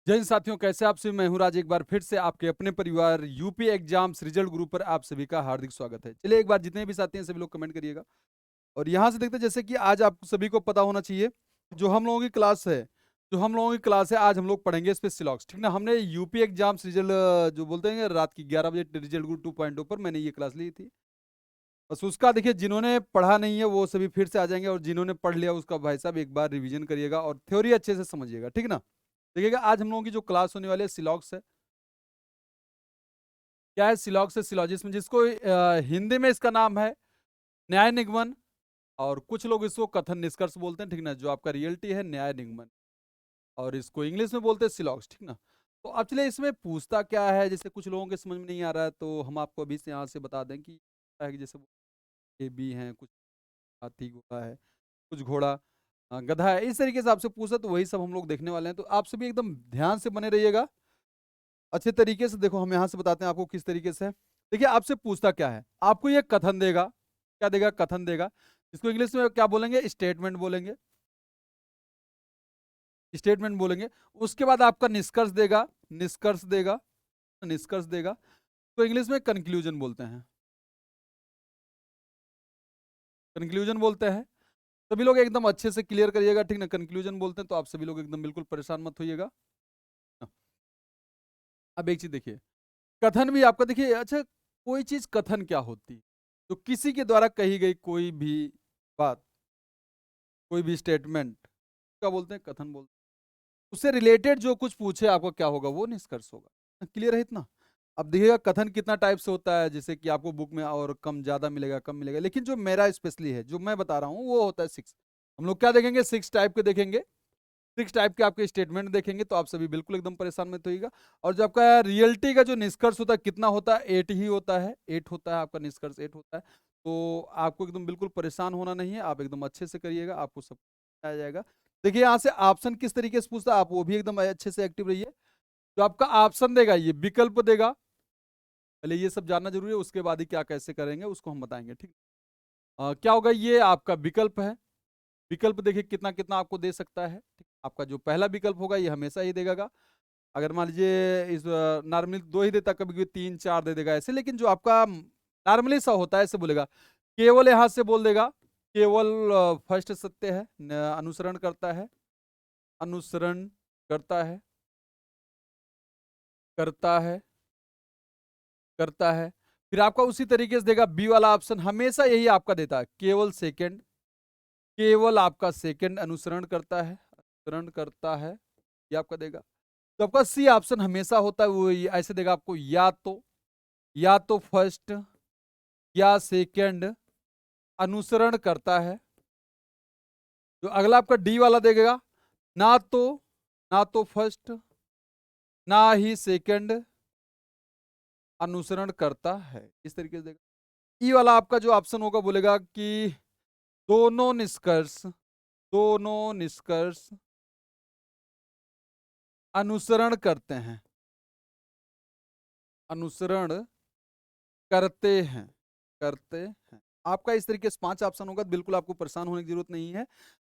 जय हिंद साथियों, कैसे आप सभी। मैं हूं राज। एक बार फिर से आपके अपने परिवार यूपी एग्जाम्स रिजल्ट ग्रुप पर आप सभी का हार्दिक स्वागत है। चलिए एक बार जितने भी साथी हैं सभी लोग कमेंट करिएगा। और यहाँ से देखते हैं, जैसे कि आज आप सभी को पता होना चाहिए जो हम लोगों की क्लास है, आज हम लोग पढ़ेंगे स्पेसिलॉग्स, ठीक ना। हमने यूपी एग्जाम्स रिजल्ट जो बोलते हैं रात की 11 बजे रिजल्ट ग्रुप 2.0 पर मैंने ये क्लास ली थी। बस उसका देखिए, जिन्होंने पढ़ा नहीं है वो सभी फिर से आ जाएंगे, और जिन्होंने पढ़ लिया उसका भाई साहब एक बार रिवीजन करिएगा और थ्योरी अच्छे से समझिएगा, ठीक ना। देखिएगा आज हम लोगों की जो क्लास होने वाली है सिलॉक्स है। क्या है सिलॉक्स है? सिलॉजिज्म, जिसको हिंदी में इसका नाम है न्याय निगमन, और कुछ लोग इसको कथन निष्कर्ष बोलते हैं, ठीक ना, जो आपका रियलिटी है न्याय निगमन। और इसको इंग्लिश में बोलते हैं सिलॉक्स, ठीक ना। तो अब चलिए इसमें पूछता क्या है, जैसे कुछ लोगों के समझ में नहीं आ रहा है तो हम आपको अभी से यहाँ से बता दें कि क्या है कि जैसे ए बी हैं, कुछ हाथी घोड़ा है, कुछ घोड़ा गधा है, इस तरीके से आपसे पूछा तो वही सब हम लोग देखने वाले हैं। तो आप सभी एकदम ध्यान से बने रहिएगा अच्छे तरीके से। देखो हम यहाँ से बताते हैं आपको किस तरीके से है। देखिए आपसे पूछता क्या है, आपको ये कथन देगा। क्या देगा? कथन देगा। इसको इंग्लिश में क्या बोलेंगे? स्टेटमेंट बोलेंगे। स्टेटमेंट बोलेंगे। उसके बाद आपका निष्कर्ष देगा। निष्कर्ष देगा। निष्कर्ष देगा। तो इंग्लिश में कंक्लूजन बोलते हैं। कंक्लूजन बोलते हैं। सभी लोग एकदम अच्छे से क्लियर करिएगा, ठीक ना। कंक्लूजन बोलते हैं तो आप सभी लोग एकदम बिल्कुल परेशान मत होइएगा। अब एक चीज देखिए, कथन भी आपका देखिए। अच्छा, कोई चीज कथन क्या होती है? तो किसी के द्वारा कही गई कोई भी बात, कोई भी स्टेटमेंट क्या बोलते हैं? कथन बोलते हैं। उससे रिलेटेड जो कुछ पूछे आपको क्या होगा? वो निष्कर्ष होगा। क्लियर है इतना? अब देखिएगा कथन कितना टाइप से होता है, जैसे कि आपको बुक में और कम ज्यादा मिलेगा, कम मिलेगा, लेकिन जो मेरा स्पेशली है जो मैं बता रहा हूँ वो होता है 6। हम लोग क्या देखेंगे? 6 टाइप के देखेंगे। 6 टाइप के आपके स्टेटमेंट देखेंगे तो आप सभी बिल्कुल एकदम परेशान मत होइएगा। और जो आपका रियलिटी का जो निष्कर्ष होता है कितना होता है? 8 ही होता है। 8 होता है आपका निष्कर्ष, 8 होता है। तो आपको एकदम बिल्कुल परेशान होना नहीं है, आप एकदम अच्छे से करिएगा, आपको सब आ जाएगा। देखिए यहाँ से ऑप्शन किस तरीके से पूछता है, आप वो भी एकदम अच्छे से एक्टिव रहिए। जो आपका ऑप्शन देगा ये विकल्प देगा। पहले ये सब जानना जरूरी है, उसके बाद ही क्या कैसे करेंगे उसको हम बताएंगे, ठीक। क्या होगा? ये आपका विकल्प है। विकल्प देखिए कितना कितना आपको दे सकता है, ठीक? आपका जो पहला विकल्प होगा ये हमेशा ही देगा। अगर मान लीजिए इस नॉर्मली 2 ही देता, कभी कभी 3 4 दे देगा ऐसे, लेकिन जो आपका नॉर्मली सा होता है ऐसे बोलेगा। केवल यहां से बोल देगा केवल फर्स्ट सत्य है, अनुसरण करता है। अनुसरण करता है। करता है। करता है। फिर आपका उसी तरीके से देगा बी वाला ऑप्शन, हमेशा यही आपका देता है केवल सेकंड। केवल आपका सेकंड अनुसरण करता है। अनुसरण करता है, ये आपका देगा। तो आपका सी ऑप्शन हमेशा होता है वो ऐसे देगा आपको, या तो फर्स्ट या सेकंड अनुसरण करता है। जो अगला आपका डी वाला देगा, ना तो ना तो फर्स्ट ना ही सेकंड अनुसरण करता है, इस तरीके से देगा। ई वाला आपका जो ऑप्शन होगा बोलेगा कि दोनों निष्कर्ष, दोनों निष्कर्ष अनुसरण करते हैं। अनुसरण करते हैं। करते हैं। आपका इस तरीके से 5 ऑप्शन होगा, तो बिल्कुल आपको परेशान होने की जरूरत नहीं है।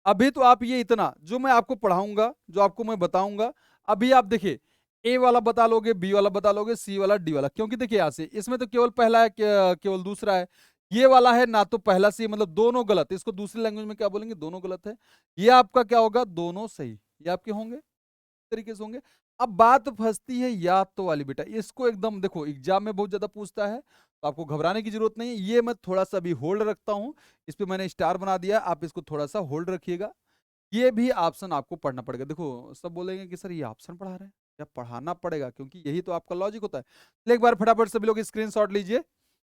अभी तो आप ये इतना जो मैं आपको पढ़ाऊंगा, जो आपको मैं बताऊंगा, अभी आप देखिए ए वाला बता लोगे, बी वाला बता लोगे, सी वाला, डी वाला, क्योंकि देखिए यहाँ से इसमें तो केवल पहला है, केवल दूसरा है। ये वाला है ना तो पहला सी, मतलब दोनों गलत। इसको दूसरी लैंग्वेज में क्या बोलेंगे? दोनों गलत है। ये आपका क्या होगा? दोनों सही। ये आपके होंगे तरीके से होंगे। अब बात फंसती है या तो वाली, बेटा इसको एकदम देखो एग्जाम में बहुत ज्यादा पूछता है, तो आपको घबराने की जरूरत नहीं है। ये मैं थोड़ा सा अभी होल्ड रखता हूं, इस पे मैंने स्टार बना दिया, आप इसको थोड़ा सा होल्ड रखिएगा। ये भी ऑप्शन आपको पढ़ना पड़ेगा। देखो सब बोलेंगे कि सर ये ऑप्शन पढ़ा रहे हैं, या पढ़ाना पड़ेगा, क्योंकि यही तो आपका लॉजिक होता है। चलिए एक बार फटाफट सभी लोग स्क्रीनशॉट लीजिए।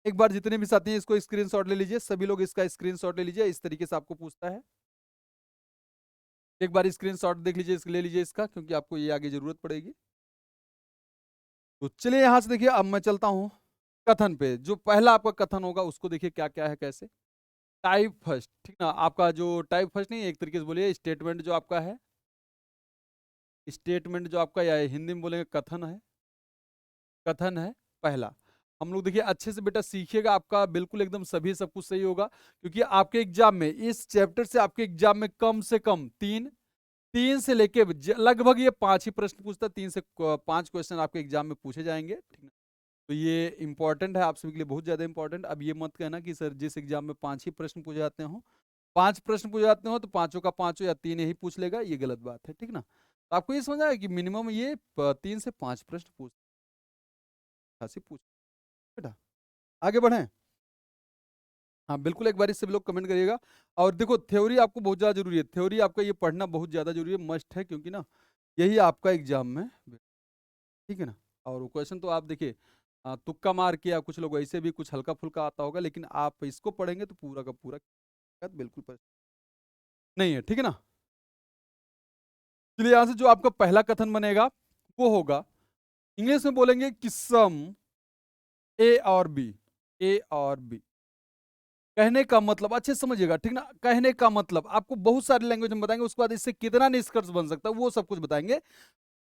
एक बार जितने भी साथी हैं इसको स्क्रीनशॉट ले लीजिए, सभी लोग इसका स्क्रीनशॉट ले लीजिए। इस तरीके से आपको पूछता है। एक बार स्क्रीनशॉट देख लीजिए, ले लीजिए इसका, क्योंकि आपको ये आगे जरूरत पड़ेगी। तो चलिए यहां से देखिए, अब मैं चलता हूं कथन पे। जो पहला आपका कथन होगा उसको देखिए क्या क्या है, कैसे। टाइप फर्स्ट, ठीक ना। आपका जो टाइप फर्स्ट नहीं, एक तरीके से बोलिए स्टेटमेंट जो आपका है। स्टेटमेंट जो आपका, या हिंदी में बोलेंगे कथन है। कथन है पहला। हम लोग देखिए अच्छे से बेटा सीखिएगा, आपका बिल्कुल एकदम सभी सब कुछ सही होगा, क्योंकि आपके एग्जाम में इस चैप्टर से आपके एग्जाम में कम से कम 3 3 से लेके लगभग ये 5 ही प्रश्न पूछता है, 3 से 5 क्वेश्चन आपके एग्जाम में पूछे जाएंगे, ठीक है। तो ये इंपॉर्टेंट है आप सभी के लिए, बहुत ज्यादा इंपॉर्टेंट। अब ये मत कहना कि सर जिस एग्जाम में 5 ही प्रश्न पूछे जाते हो, 5 प्रश्न पूछे जाते हो तो पांचों का पांचों या 3 ही पूछ लेगा, ये गलत बात है, ठीक ना। तो आपको ये समझ आया कि मिनिमम ये 3 से 5 प्रश्न पूछ बेटा। आगे बढ़े। हाँ बिल्कुल, एक बार इससे भी लोग कमेंट करिएगा। और देखो थ्योरी आपको बहुत ज़्यादा जरूरी है, थ्योरी आपका ये पढ़ना बहुत ज़्यादा जरूरी है, मस्ट है, क्योंकि ना यही आपका एग्जाम में, ठीक है ना। और वो क्वेश्चन तो आप देखिए तुक्का मार के, या कुछ लोग ऐसे भी कुछ हल्का फुल्का आता होगा, लेकिन आप इसको पढ़ेंगे तो पूरा का पूरा बिल्कुल नहीं है, ठीक है ना। चलिए यहाँ से जो आपका पहला कथन बनेगा वो होगा, इंग्लिश में बोलेंगे कि सम ए और बी, ए और बी। कहने का मतलब अच्छे से समझिएगा, ठीक ना। कहने का मतलब आपको बहुत सारी लैंग्वेज में बताएंगे, उसके बाद इससे कितना निष्कर्ष बन सकता है वो सब कुछ बताएंगे,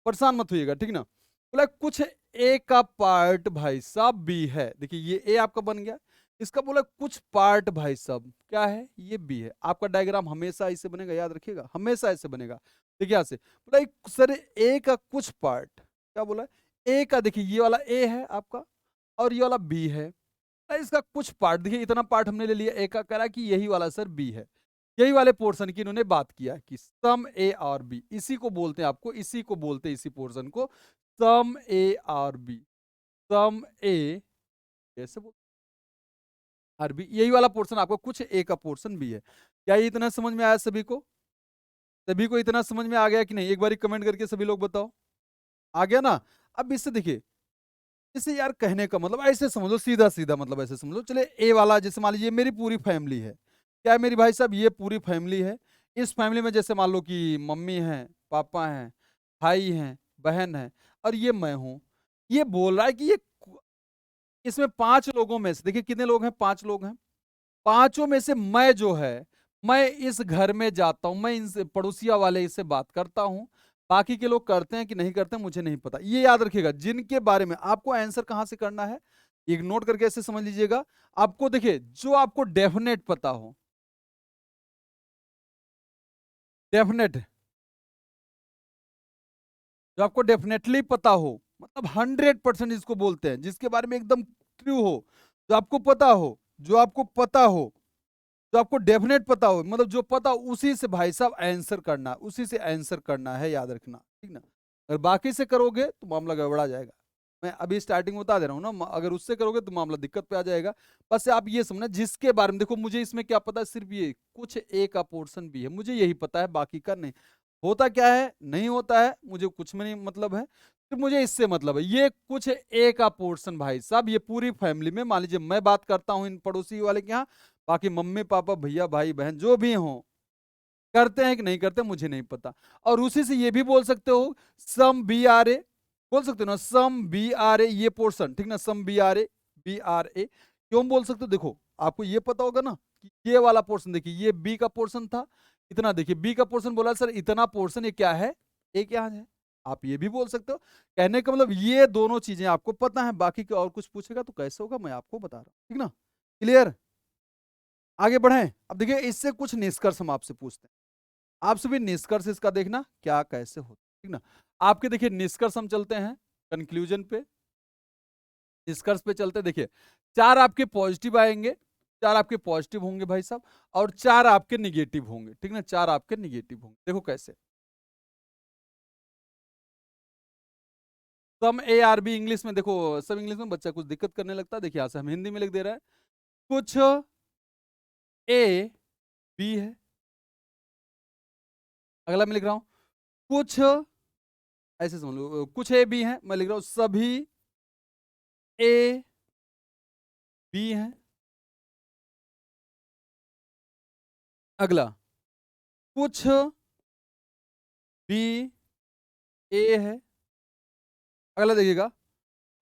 परेशान मत होइएगा, ठीक ना। बोला कुछ ए का पार्ट भाई साहब बी है, देखिए ये ए आपका बन गया, इसका बोला कुछ पार्ट भाई साहब क्या है, ये बी है। आपका डायग्राम हमेशा ऐसे बनेगा, याद रखिएगा, हमेशा ऐसे बनेगा। देखिए यहां से बोला सर ए का कुछ पार्ट, क्या बोला, ए का देखिए ये वाला ए है आपका, और ये वाला बी है। इसका कुछ पार्ट देखिए, इतना पार्ट हमने ले लिया, ए का कह रहा कि यही वाला सर बी है, यही वाले पोर्शन की इन्होंने बात किया कि सम ए और बी, इसी को बोलते हैं, आपको इसी को बोलते हैं, इसी पोर्शन को सम ए और बी, सम ए कैसे बोल और बी, यही वाला पोर्शन आपको कुछ ए का पोर्शन बी है। क्या ये इतना समझ में आया सभी को? सभी को इतना समझ में आ गया कि नहीं? एक बार कमेंट करके सभी लोग बताओ, आ गया ना। अब इससे देखिए, इसे यार कहने का मतलब ऐसे समझो, सीधा सीधा मतलब ऐसे समझो, चले ए वाला जैसे मान लीजिए मेरी पूरी फैमिली है, क्या है मेरी भाई साहब, ये पूरी फैमिली है। इस फैमिली में जैसे मान लो कि मम्मी है, पापा हैं, भाई हैं, बहन है, और ये मैं हूं। ये बोल रहा है कि ये इसमें 5 लोगों में से देखिए कितने लोग हैं, 5 लोग हैं, पांचों में से मैं जो है, मैं इस घर में जाता हूं, मैं इनसे पड़ोसिया वाले इससे बात करता हूं, बाकी के लोग करते हैं कि नहीं करते हैं मुझे नहीं पता। ये याद रखिएगा, जिनके बारे में आपको आंसर कहां से करना है, एक नोट करके ऐसे समझ लीजिएगा। आपको देखिए जो आपको डेफिनेट पता हो, डेफिनेट, जो आपको डेफिनेटली पता हो, मतलब 100% इसको बोलते हैं, जिसके बारे में एकदम ट्रू हो, जो आपको पता हो, जो आपको पता हो, तो आपको डेफिनेट पता हो, मतलब जो पता हो उसी से भाई साहब आंसर करना, उसी से आंसर करना है, याद रखना, ठीक ना। अगर बाकी से करोगे तो मामला गड़बड़ा जाएगा। मैं अभी स्टार्टिंग में बता दे रहा हूँ ना, अगर उससे करोगे तो मामला दिक्कत पे आ जाएगा। बस आप ये समझना, जिसके बारे में देखो, मुझे इसमें क्या पता है, सिर्फ ये कुछ ए का पोर्शन भी है, मुझे यही पता है, बाकी का नहीं। होता क्या है नहीं होता है मुझे कुछ में नहीं मतलब है, तो मुझे इससे मतलब है, ये कुछ ए का पोर्शन भाई साहब, ये पूरी फैमिली में मान लीजिए मैं बात करता हूँ इन पड़ोसी वाले के यहाँ, बाकी मम्मी पापा भैया भाई बहन जो भी हों, करते हैं कि नहीं करते मुझे नहीं पता। और उसी से ये भी बोल सकते हो सम बी आर ए, बोल सकते हो ना सम बी आर ए, ये पोर्शन, ठीक ना, सम B R A, B R A क्यों बोल सकते हो, देखो आपको ये पता होगा ना कि ये वाला पोर्शन देखिए, ये बी का पोर्शन था, इतना देखिए बी का पोर्शन बोला सर, इतना पोर्शन ये क्या है, ए क्या है, आप ये भी बोल सकते हो। कहने का मतलब ये दोनों चीजें आपको पता है, बाकी के और कुछ पूछेगा तो कैसे होगा, मैं आपको बता रहा हूँ, ठीक ना। क्लियर। आगे बढ़ें। अब देखिए इससे कुछ निष्कर्ष हम आपसे पूछते हैं, आपसे भी निष्कर्ष इसका देखना क्या कैसे होता है, ठीक ना। आपके देखिए निष्कर्ष हम चलते हैं कंक्लूजन पे, निष्कर्ष पे चलते हैं। देखिए 4 आपके पॉजिटिव आएंगे, 4 आपके पॉजिटिव होंगे भाई साहब, और 4 आपके निगेटिव होंगे, ठीक ना, 4 आपके निगेटिव होंगे। देखो कैसे, सम ए आर बी इंग्लिश में देखो, सब इंग्लिश में बच्चा कुछ दिक्कत करने लगता है, देखिए यहाँ से हम हिंदी में लिख दे रहे हैं, कुछ ए बी है। अगला मैं लिख रहा हूं कुछ, ऐसे समझ लो, कुछ ए बी है, मैं लिख रहा हूं सभी ए बी है। अगला कुछ बी ए है। अगला देखिएगा,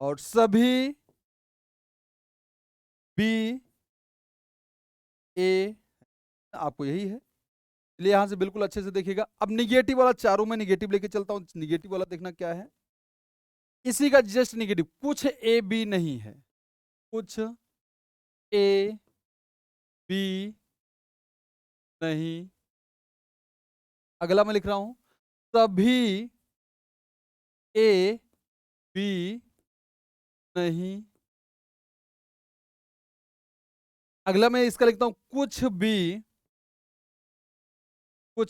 और सभी बी ए, आपको यही है, इसलिए यहां से बिल्कुल अच्छे से देखिएगा। अब निगेटिव वाला, चारों में निगेटिव लेके चलता हूं, निगेटिव वाला देखना क्या है, इसी का जस्ट निगेटिव, कुछ ए बी नहीं है, कुछ ए बी नहीं। अगला मैं लिख रहा हूं सभी ए बी नहीं। अगला मैं इसका लिखता हूं कुछ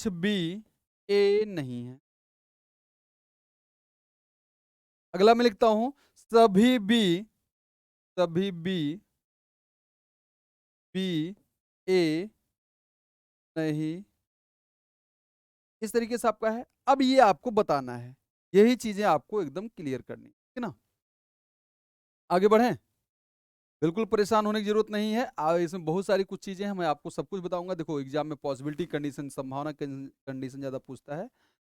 बी ए नहीं है। अगला मैं लिखता हूं सभी बी बी ए नहीं। इस तरीके से आपका है। अब ये आपको बताना है, यही चीजें आपको एकदम क्लियर करनी है, ठीक है ना। आगे बढ़ें। बिल्कुल परेशान होने की जरूरत नहीं है। इसमें बहुत सारी कुछ चीजें हैं, मैं आपको सब कुछ बताऊंगा। देखो एग्जाम में पॉसिबिलिटी कंडीशन संभावना कंडीशन ज्यादा पूछता है, तो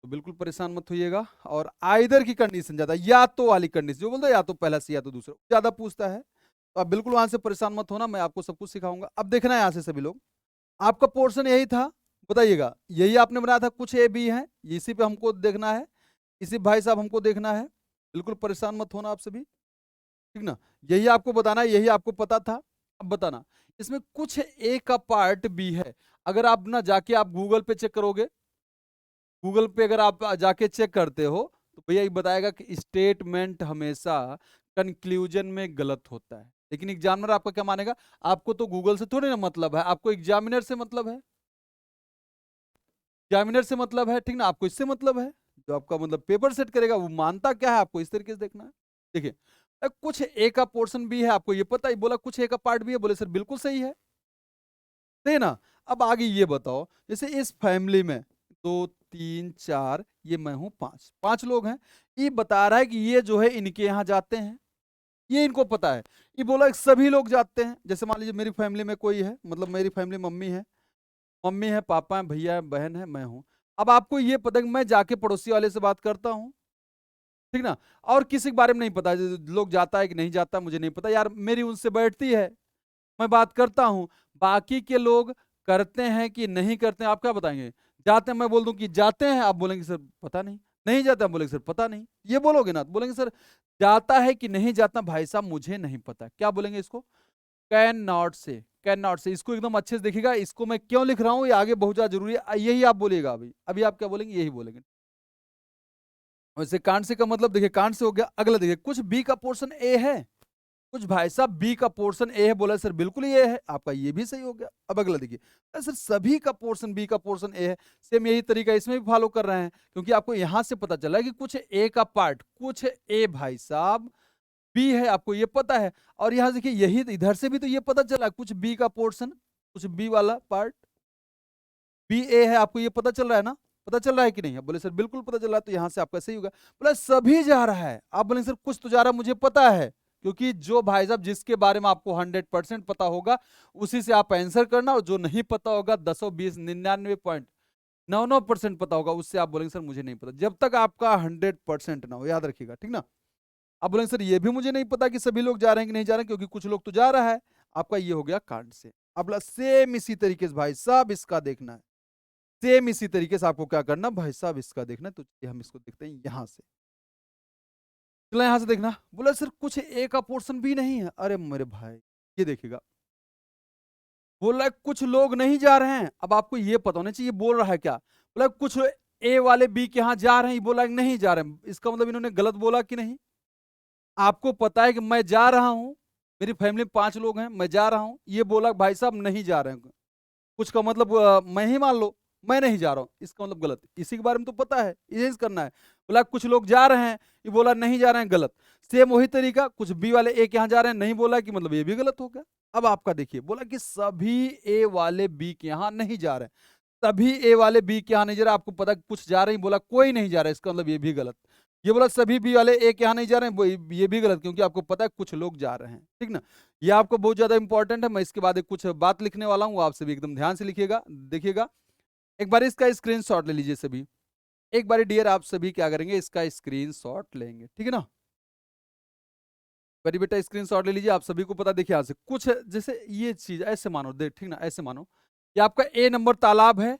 बिल्कुल परेशान मत होइएगा। और आइदर की कंडीशन ज्यादा, या तो वाली कंडीशन जो बोलते हैं, या तो पहला से या तो दूसरा, ज्यादा पूछता है। तो आप बिल्कुल वहां से परेशान मत होना, मैं आपको सब कुछ सिखाऊंगा। अब देखना है यहाँ से सभी लोग, आपका पोर्शन यही था, बताइएगा। यही आपने बनाया था, कुछ ए बी है, इसी पे हमको देखना है, इसी भाई साहब हमको देखना है। बिल्कुल परेशान मत होना आप सभी, ठीक ना। यही आपको बताना है, यही आपको पता था। अब बताना, इसमें कुछ ए का पार्ट बी है। अगर आप ना जाके आप गूगल पे चेक करोगे, गूगल पे अगर आप जाके चेक करते हो, तो भैया ये बताएगा कि स्टेटमेंट हमेशा कंक्लूजन में गलत होता है। लेकिन एग्जामिनर आपका क्या मानेगा? आपको तो गूगल से थोड़ी ना मतलब है, आपको एग्जामिनर से मतलब है, एग्जामिनर से मतलब है, ठीक ना। आपको इससे मतलब है, जो आपका मतलब पेपर सेट करेगा वो मानता क्या है, आपको इस तरीके से देखना है। देखिए, कुछ ए का पोर्शन भी है, आपको ये पता ही, बोला कुछ ए का पार्ट भी है, बोले सर बिल्कुल सही है, सही ना। अब आगे ये बताओ, जैसे इस फैमिली में 2 3 4, ये मैं हूं 5 लोग हैं। ये बता रहा है कि ये जो है इनके यहाँ जाते हैं, ये इनको पता है। ये बोला कि सभी लोग जाते हैं। जैसे मान लीजिए मेरी फैमिली में कोई है, मतलब मेरी फैमिली मम्मी है, पापा है, भैया है, बहन है, मैं हूं। अब आपको ये पता है कि मैं जाके पड़ोसी वाले से बात करता हूँ, ठीक ना। और किसी के बारे में नहीं पता, लोग जाता है कि नहीं जाता मुझे नहीं पता, यार मेरी उनसे बैठती है, मैं बात करता हूं। बाकी के लोग करते हैं कि नहीं करते हैं, आप क्या बताएंगे? जाते हैं, मैं बोल दूं कि जाते हैं, आप बोलेंगे सर पता नहीं। नहीं जाते, आप बोलेंगे सर पता नहीं। ये बोलोगे ना, तो बोलेंगे सर जाता है कि नहीं जाता भाई साहब मुझे नहीं पता। क्या बोलेंगे इसको? कैन नॉट से। इसको एकदम अच्छे से देखिएगा, इसको मैं क्यों लिख रहा हूं, ये आगे बहुत ज्यादा जरूरी है, यही आप बोलिएगा। अभी अभी आप क्या बोलेंगे? यही बोलेंगे। वैसे कांड से का मतलब देखिए, कांड से हो गया। अगला देखिए, कुछ बी का पोर्शन ए है, कुछ भाई साहब बी का पोर्शन ए है, बोला सर बिल्कुल ये है, आपका ये भी सही हो गया। अब अगला देखिए, सर सभी का पोर्शन बी का पोर्शन ए है, सेम यही तरीका इसमें भी फॉलो कर रहे हैं, क्योंकि आपको यहां से पता चला कि कुछ ए का पार्ट, कुछ ए भाई साहब बी है, आपको ये पता है। और यहां देखिए, यही इधर से भी तो ये पता चला, कुछ बी का पोर्शन, कुछ बी वाला पार्ट बी ए है, आपको ये पता चल रहा है ना, पता चल रहा है कि नहीं? आप बोले सर बिल्कुल पता चल रहा है, तो यहां से आपका सही होगा। बोला सभी जा रहा है, आप बोले सर कुछ तो जा रहा है, मुझे पता है। क्योंकि जो भाई साहब जिसके बारे में आपको 100% पता होगा, उसी से आप आंसर करना, और जो नहीं पता होगा 10-20-99.99% पता होगा, उससे आप बोलेंगे सर मुझे नहीं पता। जब तक आपका 100% ना हो, याद रखिएगा, ठीक ना। आप बोलेंगे सर ये भी मुझे नहीं पता कि सभी लोग जा रहे हैं कि नहीं जा रहे हैं, क्योंकि कुछ लोग तो जा रहा है। आपका ये हो गया कांड से। अब सेम इसी तरीके से भाई साहब इसका देखना है, सेम इसी तरीके से आपको क्या करना भाई साहब, इसका देखना है। तो हम इसको देखते हैं यहां से, चलो यहां से देखना। बोला सर कुछ ए का पोर्शन भी नहीं है, अरे मेरे भाई ये देखिएगा, बोला कुछ लोग नहीं जा रहे हैं। अब आपको ये पता होना चाहिए बोल रहा है क्या। बोला कुछ ए वाले बी के यहां जा रहे हैं, बोला नहीं जा रहे हैं, इसका मतलब इन्होंने गलत बोला कि नहीं? आपको पता है कि मैं जा रहा हूं, मेरी फैमिली में 5 लोग हैं, मैं जा रहा हूं, ये बोला भाई साहब नहीं जा रहे हैं, कुछ का मतलब मैं ही मान लो मैं नहीं जा रहा हूं, इसका मतलब गलत। इसी के बारे में तो पता है, यही करना है। बोला कुछ लोग जा रहे हैं, ये बोला नहीं जा रहे हैं, गलत। सेम वही तरीका, कुछ बी वाले ए के यहाँ जा रहे हैं, नहीं बोला कि मतलब ये भी गलत हो गया। अब आपका देखिए, बोला कि सभी ए वाले बी के यहाँ नहीं जा रहे हैं, सभी ए वाले बी के यहाँ नहीं जा रहे, आपको पता कुछ जा रहे हैं, बोला कोई नहीं जा रहा है, इसका मतलब ये भी गलत। ये बोला सभी बी वाले ए के यहाँ नहीं जा रहे हैं, ये भी गलत, क्योंकि आपको पता है कुछ लोग जा रहे हैं, ठीक ना। ये आपको बहुत ज्यादा इंपॉर्टेंट है। मैं इसके बाद एक कुछ बात लिखने वाला हूँ, आप सभी एकदम ध्यान से लिखिएगा, देखिएगा। एक बार इसका स्क्रीनशॉट ले लीजिए सभी, एक बार डियर आप सभी क्या करेंगे, इसका स्क्रीनशॉट लेंगे, ठीक है ना। बड़ी बेटा स्क्रीनशॉट ले लीजिए, आप सभी को पता, देखिए यहाँ से कुछ जैसे ये चीज ऐसे मानो, देख ठीक ना, ऐसे मानो ये आपका ए नंबर तालाब है,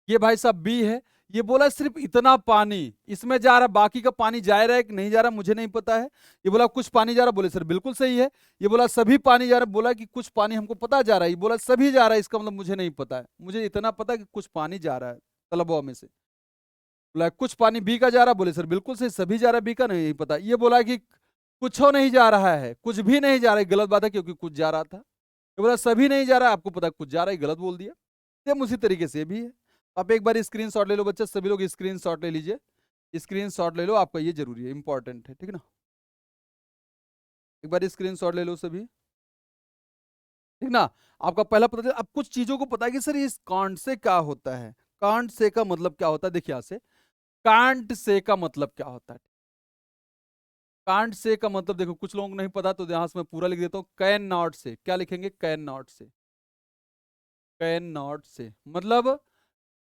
ये भाई साहब बी है। ये बोला सिर्फ इतना पानी इसमें जा रहा, बाकी का पानी जा रहा है कि नहीं जा रहा मुझे नहीं पता है। ये बोला कुछ पानी जा रहा, बोले सर बिल्कुल सही है। ये बोला सभी पानी जा रहा, बोला कि कुछ पानी हमको पता जा रहा है, ये बोला सभी जा रहा है, इसका मतलब मुझे नहीं पता है, मुझे इतना पता है कि कुछ पानी जा रहा है तलबों में से। बोला कुछ पानी बी का जा रहा, बोले सर बिल्कुल सही, सभी जा रहा है, बी का नहीं पता। ये बोला कि कुछ नहीं जा रहा है, कुछ भी नहीं जा रहा है, गलत बात है क्योंकि कुछ जा रहा था। ये बोला सभी नहीं जा रहा है, आपको पता कुछ जा रहा है, गलत बोल दिया। सेम उसी तरीके से भी है। आप एक बार स्क्रीन शॉट ले लो बच्चे, सभी लोग स्क्रीन शॉट ले लीजिए, स्क्रीन शॉट ले लो, आपका ये जरूरी है, इंपॉर्टेंट है, ठीक है ना। एक बार स्क्रीन शॉट ले लो सभी, ठीक ना। आपका पहला पता चला। अब कुछ चीजों को पता है कि सर इस कांट से क्या होता है, कांट से का मतलब क्या होता है। देखिए यहां से कांट से का मतलब क्या होता है। कांट से का मतलब देखो कुछ लोगों को नहीं पता, तो यहां से मैं पूरा लिख देता हूं। कैन नॉट से, क्या लिखेंगे, कैन नॉट से। कैन नॉट से मतलब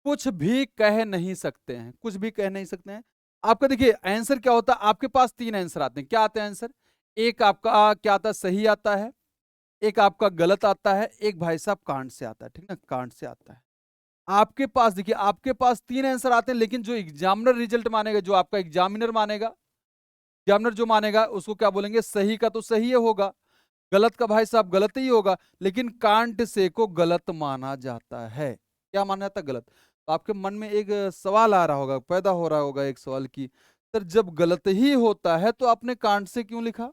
कुछ भी कह नहीं सकते हैं, कुछ भी कह नहीं सकते हैं। आपका देखिए आंसर क्या होता है, आपके पास तीन आंसर आते हैं। क्या आते हैं आंसर, एक आपका क्या आता है, सही आता है, एक आपका गलत आता है, एक भाई साहब कांट से आता है, ठीक ना, कांट से आता है। आपके पास देखिए, आपके पास तीन आंसर आते हैं, लेकिन जो एग्जामिनर रिजल्ट मानेगा, जो आपका एग्जामिनर मानेगा, एग्जामिनर जो मानेगा उसको क्या बोलेंगे, सही का तो सही होगा, गलत का भाई साहब गलत ही होगा। लेकिन कांट से को गलत माना जाता है। क्या माना जाता है, गलत। तो आपके मन में एक सवाल आ रहा होगा, पैदा हो रहा होगा एक सवाल की, सर जब गलत ही होता है तो आपने कांट से क्यों लिखा,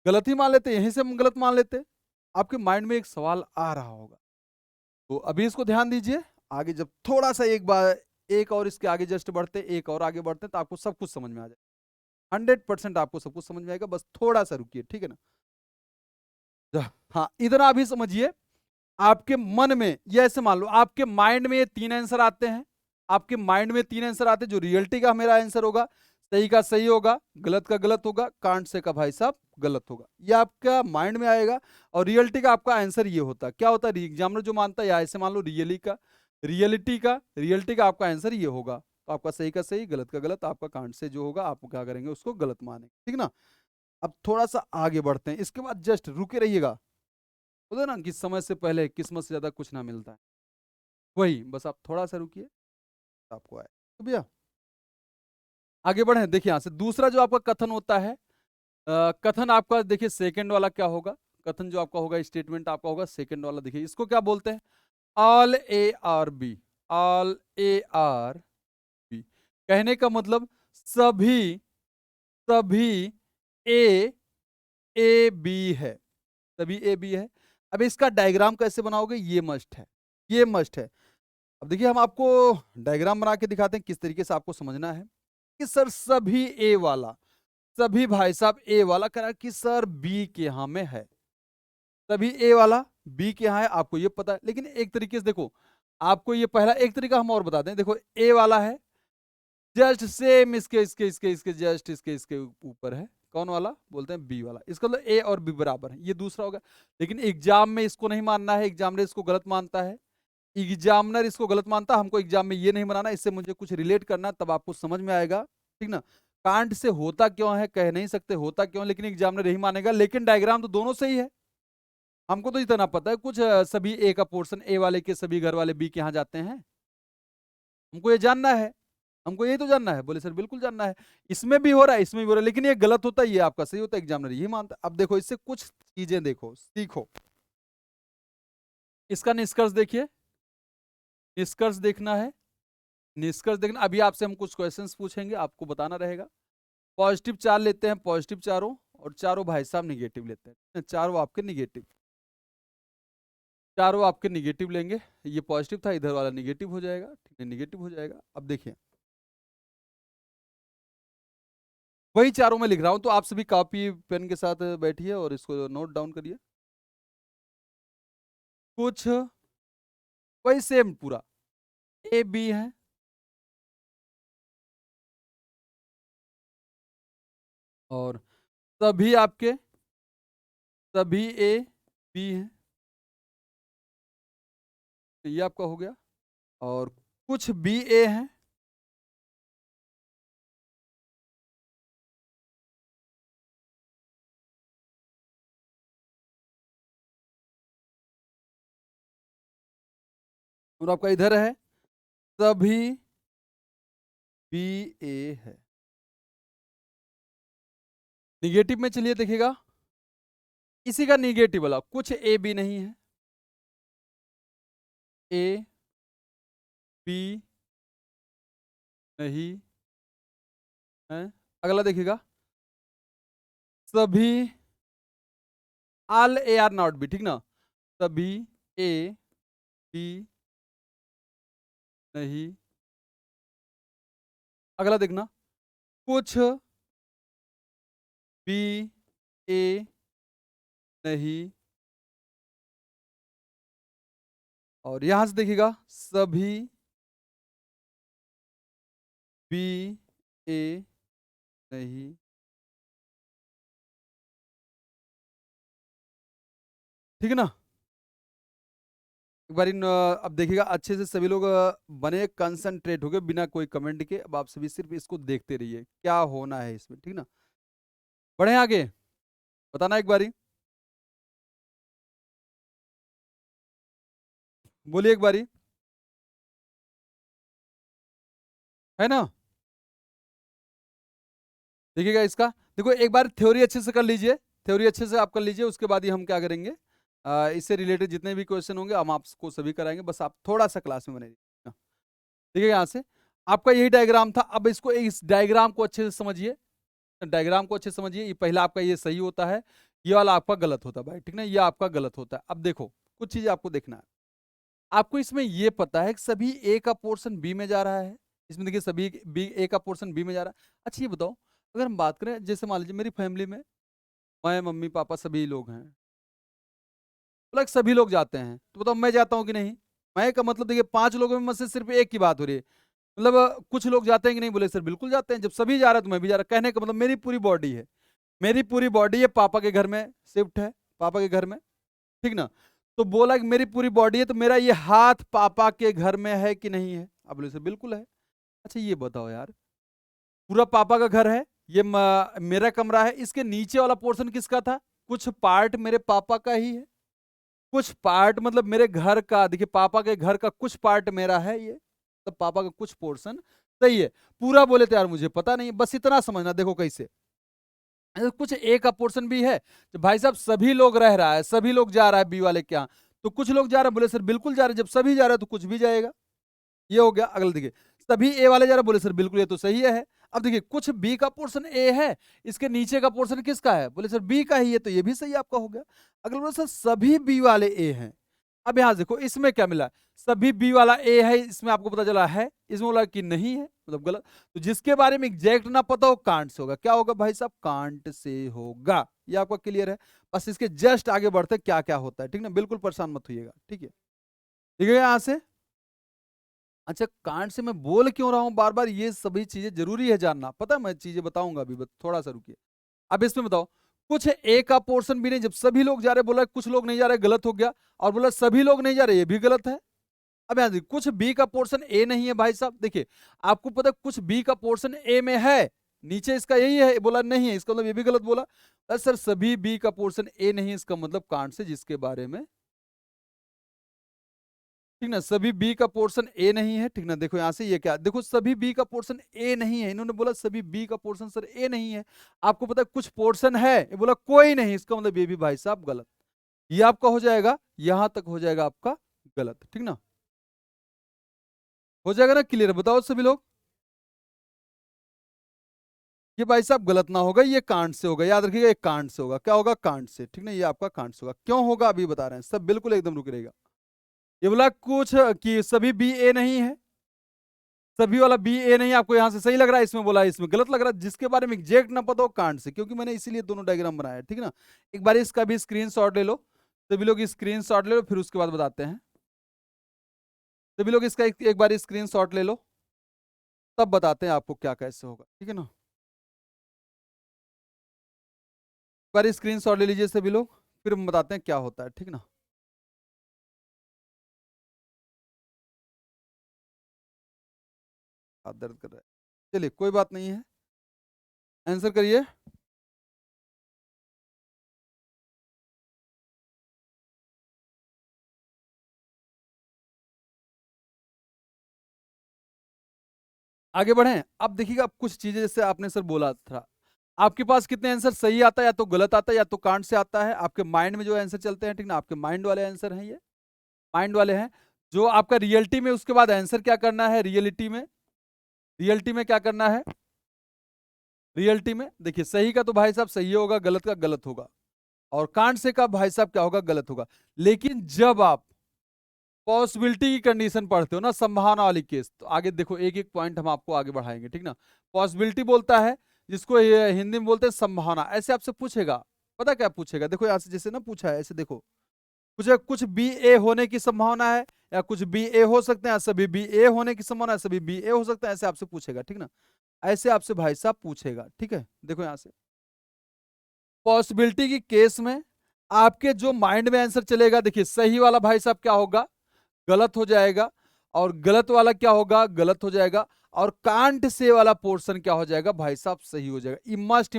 गलत ही मान लेते, यहीं से हम गलत मान लेते। आपके माइंड में एक सवाल आ रहा होगा। तो अभी इसको ध्यान दीजिए, आगे जब थोड़ा सा एक बार एक और इसके आगे जस्ट बढ़ते, एक और आगे बढ़ते, तो आपको सब कुछ समझ में आ जाए। 100% आपको सब कुछ समझ में आएगा, बस थोड़ा सा रुकिए, ठीक है ना। हाँ इतना अभी समझिए। आपके मन में ये ऐसे मान लो, आपके माइंड में ये तीन आंसर आते हैं, आपके माइंड में तीन आंसर आते हैं। जो रियलिटी का मेरा आंसर होगा, सही का सही होगा, गलत का गलत होगा, कांट से का भाई साहब गलत होगा। ये आपका माइंड में आएगा। और रियलिटी का आपका आंसर ये होता है, क्या होता है, एग्जामिनर जो मानता है, या ऐसे मान लो रियलिटी का आपका आंसर ये होगा। तो आपका सही का सही, गलत का गलत, आपका कांट से जो होगा आप क्या करेंगे, उसको गलत मानेंगे, ठीक ना। अब थोड़ा सा आगे बढ़ते हैं, इसके बाद जस्ट रुके रहिएगा। बोलते ना कि समय से पहले किस्मत से ज्यादा कुछ ना मिलता है, वही बस आप थोड़ा सा रुकिए, आपको आए तो भैया आगे बढ़े। देखिए यहां से दूसरा जो आपका कथन होता है, कथन आपका देखिए सेकंड वाला क्या होगा, कथन जो आपका होगा, स्टेटमेंट आपका होगा सेकंड वाला। देखिए इसको क्या बोलते हैं, all A R B, all A R B. कहने का मतलब सभी, सभी ए, ए बी है, सभी ए बी है। अब इसका डायग्राम कैसे बनाओगे, ये मस्ट है, ये मस्ट है। अब देखिए हम आपको डायग्राम बना के दिखाते हैं किस तरीके से आपको समझना है। कि सर सभी ए वाला, सभी भाई साहब ए वाला कह रहा है कि सर बी के यहां में है, सभी ए वाला बी के यहां है, आपको ये पता है। लेकिन एक तरीके से देखो, आपको ये पहला एक तरीका हम और बताते हैं। देखो ए वाला है जस्ट सेम इसके इसके इसके इसके जस्ट इसके इसके ऊपर है, कौन वाला बोलते हैं, बी वाला। इसका मतलब ए और बी बराबर है, ये दूसरा होगा। लेकिन एग्जाम में इसको नहीं मानना है, एग्जामिनर इसको गलत मानता है, एग्जामिनर इसको गलत मानता है, हमको एग्जाम में ये नहीं बनाना, इससे मुझे कुछ रिलेट करना, तब आपको समझ में आएगा, ठीक ना। कांट से होता क्यों है कह नहीं सकते, होता क्यों, लेकिन एग्जामिनर यही मानेगा। लेकिन डायग्राम तो दोनों सही है, हमको तो इतना पता है कुछ सभी ए का पोर्शन ए वाले के सभी घर वाले बी के यहाँ जाते हैं, हमको ये जानना है, हमको यही तो जानना है। बोले सर बिल्कुल जानना है, इसमें भी हो रहा है, इसमें भी हो रहा है, लेकिन ये गलत होता है, ये आपका सही होता है, एग्जामिनर यही मानता है। अब देखो इससे कुछ चीजें देखो, सीखो, इसका निष्कर्ष देखिए, निष्कर्ष देखना है, निष्कर्ष देखना। अभी आपसे हम कुछ क्वेश्चंस पूछेंगे, आपको बताना रहेगा। पॉजिटिव चार लेते हैं, पॉजिटिव चारों, और चारों भाई साहब निगेटिव लेते हैं, चारों आपके निगेटिव, चारों आपके निगेटिव लेंगे। ये पॉजिटिव था, इधर वाला निगेटिव हो जाएगा, ठीक है, निगेटिव हो जाएगा। अब देखिए वही चारों में लिख रहा हूं, तो आप सभी कॉपी पेन के साथ बैठिए और इसको नोट डाउन करिए। कुछ वही सेम पूरा ए बी है, और सभी आपके सभी ए बी हैं, तो ये आपका हो गया। और कुछ बी ए हैं, और आपका इधर है सभी बी ए है। निगेटिव में चलिए देखिएगा, इसी का निगेटिव वाला कुछ ए बी नहीं है, ए बी नहीं है। अगला देखिएगा, सभी, all A are not be, ठीक ना, सभी ए बी नहीं। अगला देखना, कुछ बी ए नहीं। और यहां से देखिएगा, सभी बी ए नहीं। ठीक है ना। एक बार अब देखिएगा अच्छे से सभी लोग बने कंसंट्रेट हो गए बिना कोई कमेंट के। अब आप सभी सिर्फ इसको देखते रहिए क्या होना है इसमें, ठीक ना। बढ़े आगे, बताना एक बारी, बोलिए एक बारी, है ना। देखिएगा इसका, देखो एक बार थ्योरी अच्छे से कर लीजिए, थ्योरी अच्छे से आप कर लीजिए, उसके बाद ही हम क्या करेंगे, इससे रिलेटेड जितने भी क्वेश्चन होंगे हम आपको सभी कराएंगे, बस आप थोड़ा सा क्लास में बने रहिए। ठीक है, यहाँ से आपका यही डायग्राम था। अब इसको, इस डायग्राम को अच्छे से समझिए, डायग्राम को अच्छे से समझिए। ये पहला आपका ये सही होता है, ये वाला आपका गलत होता है भाई, ठीक ना, ये आपका गलत होता है। अब देखो कुछ चीजें आपको देखना है। आपको इसमें ये पता है कि सभी ए का पोर्शन बी में जा रहा है, इसमें देखिए सभी बी, ए का पोर्शन बी में जा रहा है। अच्छा ये बताओ, अगर हम बात करें, जैसे मान लीजिए मेरी फैमिली में मैं, मम्मी पापा सभी लोग हैं, लाइक सभी लोग जाते हैं, तो बताओ मैं जाता हूँ कि नहीं। मैं का मतलब देखिए 5 लोगों में से सिर्फ एक की बात हो रही है, मतलब कुछ लोग जाते हैं कि नहीं, बोले सर बिल्कुल जाते हैं, जब सभी जा रहे हैं तो मैं भी जा रहा। कहने का मतलब मेरी पूरी बॉडी है, मेरी पूरी बॉडी है पापा के घर में शिफ्ट है, पापा के घर में, ठीक ना। तो बोला कि मेरी पूरी बॉडी है, तो मेरा ये हाथ पापा के घर में है कि नहीं है। अब बोले सर बिल्कुल है। अच्छा ये बताओ यार, पूरा पापा का घर है, ये मेरा कमरा है, इसके नीचे वाला पोर्शन किसका था, कुछ पार्ट मेरे पापा का ही है, कुछ पार्ट मतलब मेरे घर का, देखिए पापा के घर का कुछ पार्ट मेरा है, ये तो पापा का कुछ पोर्शन सही है। पूरा बोले तो यार मुझे पता नहीं, बस इतना समझना। देखो कैसे, कुछ ए का पोर्शन भी है, तो भाई साहब सभी लोग रह रहा है, सभी लोग जा रहा है बी वाले के यहाँ, तो कुछ लोग जा रहे हैं, बोले सर बिल्कुल जा रहे हैं, जब सभी जा रहे हैं तो कुछ भी जाएगा, ये हो गया। अगला देखिए, सभी ए वाले जा रहे हैं, बोले सर बिल्कुल ये तो सही है। अब देखिए कुछ बी का पोर्शन ए है, इसके नीचे का पोर्शन किसका है, बोले सर बी का ही है, तो ये भी सही आपका हो गया। अगला बोले सर सभी बी वाले ए हैं। अब यहां देखो इसमें क्या मिला, सभी बी वाला ए है, इसमें आपको पता चला है, इसमें बोला कि नहीं है, मतलब गलत। तो जिसके बारे में एग्जैक्ट ना पता हो कांट से होगा, क्या होगा भाई साहब, कांट से होगा। ये आपका क्लियर है। बस इसके जस्ट आगे बढ़ते क्या क्या होता है, ठीक ना, बिल्कुल परेशान मत होइएगा, ठीक है। ठीक है यहां से। अच्छा कांट से मैं बोल क्यों रहा हूं बार बार, ये सभी चीजें जरूरी है जानना, पता है मैं चीजें बताऊंगा अभी, थोड़ा सा रुकिए। अब इसमें बताओ, कुछ ए का पोर्शन भी नहीं, जब सभी लोग जा रहे, बोला कुछ लोग नहीं जा रहे, गलत हो गया। और बोला सभी लोग नहीं जा रहे, ये भी गलत है। अब यहां देखिए, कुछ बी का पोर्शन ए नहीं है भाई साहब, देखिए आपको पता है कुछ बी का पोर्शन ए में है, नीचे इसका यही है, बोला नहीं है, इसका मतलब ये भी गलत बोला। अरे सर सभी बी का पोर्शन ए नहीं है, इसका मतलब कांट से जिसके बारे में, ठीक ना, सभी बी का पोर्शन ए नहीं है, ठीक ना। देखो यहां से ये क्या, देखो सभी बी का पोर्शन ए नहीं है, इन्होंने बोला सभी बी का पोर्शन सर ए नहीं है। आपको पता है कुछ पोर्शन है, ये बोला कोई नहीं, इसका मतलब ये भी भाई साहब गलत। ये आपका हो जाएगा, यहां तक हो जाएगा आपका गलत, ठीक ना, हो जाएगा ना क्लियर, बताओ सभी लोग। ये भाई साहब गलत ना होगा, ये कांट से होगा, याद रखिएगा, ये कांट से होगा, क्या होगा, कांट से, ठीक ना, ये आपका कांट से होगा। क्यों होगा अभी बता रहे हैं, सब बिल्कुल एकदम रुक रहेगा। ये बोला कुछ कि सभी बी ए नहीं है, सभी वाला बी ए नहीं, आपको यहां से सही लग रहा है, इसमें बोला इसमें गलत लग रहा है, जिसके बारे में एग्जैक्ट ना पता हो कांट से, क्योंकि मैंने इसीलिए दोनों डायग्राम बनाया है, ठीक ना। एक बार इसका भी स्क्रीनशॉट ले लो, सभी लोग स्क्रीनशॉट ले लो, फिर उसके बाद बताते हैं। सभी लोग इसका एक बार स्क्रीनशॉट ले लो, तब बताते हैं आपको क्या कैसे होगा, ठीक है ना। एक बार स्क्रीनशॉट ले लीजिए सभी लोग, फिर हम बताते हैं क्या होता है, ठीक ना। हाथ दर्द कर रहा है, चलिए कोई बात नहीं है, आंसर करिए। आगे बढ़े। अब देखिएगा, अब कुछ चीजें जैसे आपने सर बोला था, आपके पास कितने आंसर सही आता है, या तो गलत आता है या तो कांट से आता है, आपके माइंड में जो आंसर चलते हैं, ठीक ना, आपके माइंड वाले आंसर हैं, ये माइंड वाले हैं। जो आपका रियलिटी में उसके बाद आंसर क्या करना है रियलिटी में, रियलिटी में क्या करना है, रियलिटी में देखिए सही का तो भाई साहब सही होगा, गलत का गलत होगा, और कांट से का भाई साहब क्या होगा, गलत होगा। लेकिन जब आप पॉसिबिलिटी की कंडीशन पढ़ते हो ना, संभावना वाली केस, तो आगे देखो एक एक पॉइंट हम आपको आगे बढ़ाएंगे, ठीक ना। पॉसिबिलिटी बोलता है, जिसको ये हिंदी में बोलते हैं संभावना। ऐसे आपसे पूछेगा, पता क्या पूछेगा, देखो यहाँ से जैसे ना पूछा है, ऐसे देखो पूछेगा कुछ बी ए होने की संभावना है, या कुछ बी ए हो सकते हैं, सभी बी ए होने की संभावना है, सभी बी ए हो सकते हैं, ऐसे आपसे पूछेगा, ठीक ना। ऐसे आपसे भाई साहब पूछेगा, ठीक है। देखो यहां से पॉसिबिलिटी की केस में आपके जो माइंड में आंसर चलेगा, देखिए सही वाला भाई साहब क्या होगा, गलत हो जाएगा, और गलत वाला क्या होगा, गलत हो जाएगा, और कांट से वाला पोर्शन क्या हो जाएगा भाई साहब, सही हो जाएगा। ये मोस्ट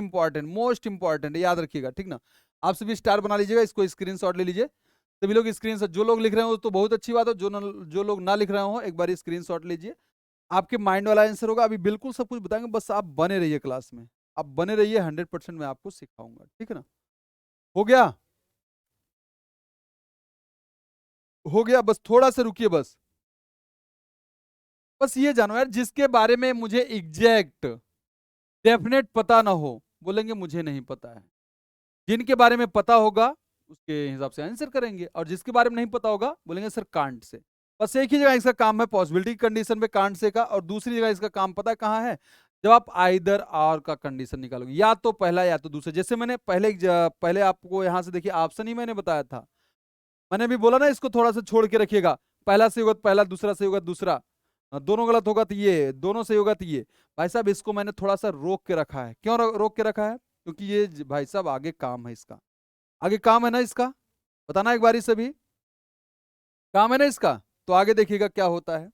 इंपॉर्टेंट याद रखिएगा, ठीक ना। आप सभी स्टार बना लीजिएगा, इसको स्क्रीनशॉट ले लीजिए सभी लोग, स्क्रीनशॉट जो लोग लिख रहे हो तो बहुत अच्छी बात है, जो लोग ना लिख रहे हो एक बार स्क्रीनशॉट लीजिए। आपके माइंड वाला आंसर होगा, अभी बिल्कुल सब कुछ बताएंगे, बस आप बने रहिए क्लास में, आप बने रहिए, 100% मैं आपको सिखाऊंगा, ठीक है ना। हो गया, हो गया, बस थोड़ा सा रुकिए, बस ये जानो यार, जिसके बारे में मुझे एग्जैक्ट डेफिनेट पता ना हो, बोलेंगे मुझे नहीं पता है। जिनके बारे में पता होगा उसके हिसाब से आंसर करेंगे, और जिसके बारे में नहीं पता होगा बोलेंगे सर कांट से। बस एक ही जगह इसका काम है पॉसिबिलिटी कंडीशन पे कांट से का, और दूसरी जगह इसका काम पता है कहाँ है, जब आप आइदर और का कंडीशन निकालोगे, या तो पहला या तो दूसरा। जैसे मैंने पहले आपको यहां से देखिए ऑप्शन ही मैंने बताया था, मैंने भी बोला ना इसको थोड़ा सा छोड़ के रखिएगा, पहला सही होगा तो पहला, दूसरा सही होगा दूसरा, दोनों गलत होगा तो ये, दोनों सही होगा तो ये। भाई साहब इसको मैंने थोड़ा सा रोक के रखा है, क्यों रोक के रखा है, क्योंकि ये भाई साहब आगे काम है इसका, आगे काम है ना इसका, बताना एक बारी सभी, काम है ना इसका, तो आगे देखिएगा क्या होता है।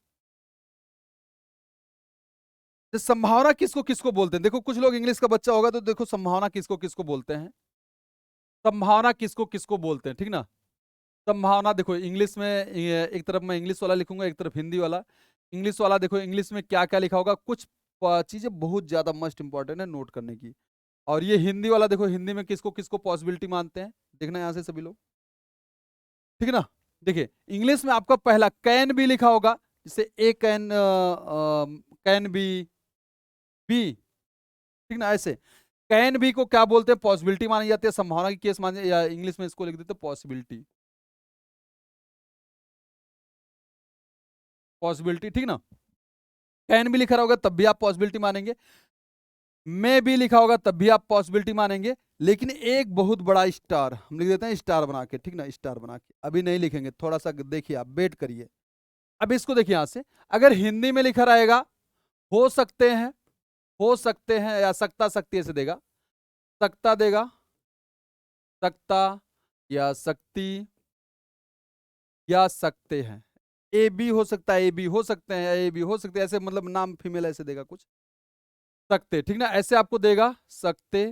तो संभावना किसको किसको बोलते हैं, देखो कुछ लोग इंग्लिश का बच्चा होगा तो देखो संभावना किसको किसको बोलते हैं, संभावना किसको किसको बोलते हैं, ठीक ना। संभावना देखो इंग्लिश में, एक तरफ मैं इंग्लिश वाला लिखूंगा, एक तरफ हिंदी वाला। इंग्लिश वाला देखो, इंग्लिश में क्या क्या लिखा होगा, कुछ चीजें बहुत ज्यादा मस्ट इंपॉर्टेंट है नोट करने की। और ये हिंदी वाला देखो, हिंदी में किसको किसको पॉसिबिलिटी मानते हैं, देखना यहाँ से सभी लोग, ठीक है ना। देखिए इंग्लिश में आपका पहला कैन भी लिखा होगा, जैसे ए कैन, कैन बी, बी, ठीक ना। ऐसे कैन बी को क्या बोलते हैं, पॉसिबिलिटी मानी जाती है, संभावना की केस मानी, या इंग्लिश में इसको लिख देते हैं पॉसिबिलिटी, पॉसिबिलिटी, ठीक ना। कैन भी लिखा होगा तब भी आप पॉसिबिलिटी मानेंगे, मे भी लिखा होगा तब भी आप पॉसिबिलिटी मानेंगे। लेकिन एक बहुत बड़ा स्टार हम लिख देते हैं, स्टार बना के, ठीक ना, स्टार बना के, अभी नहीं लिखेंगे, थोड़ा सा देखिए आप वेट करिए। अब इसको देखिए यहां से, अगर हिंदी में लिखा रहेगा हो सकते हैं, हो सकते हैं, या सकता सकती ऐसे देगा, सकता देगा, सकता, या सकती, या सकते हैं, ए बी हो सकता है, ए बी हो सकते हैं, या ए बी हो सकते हैं, ऐसे मतलब नाम फीमेल ऐसे देगा कुछ, सकते, ठीक ना, ऐसे आपको देगा, सकते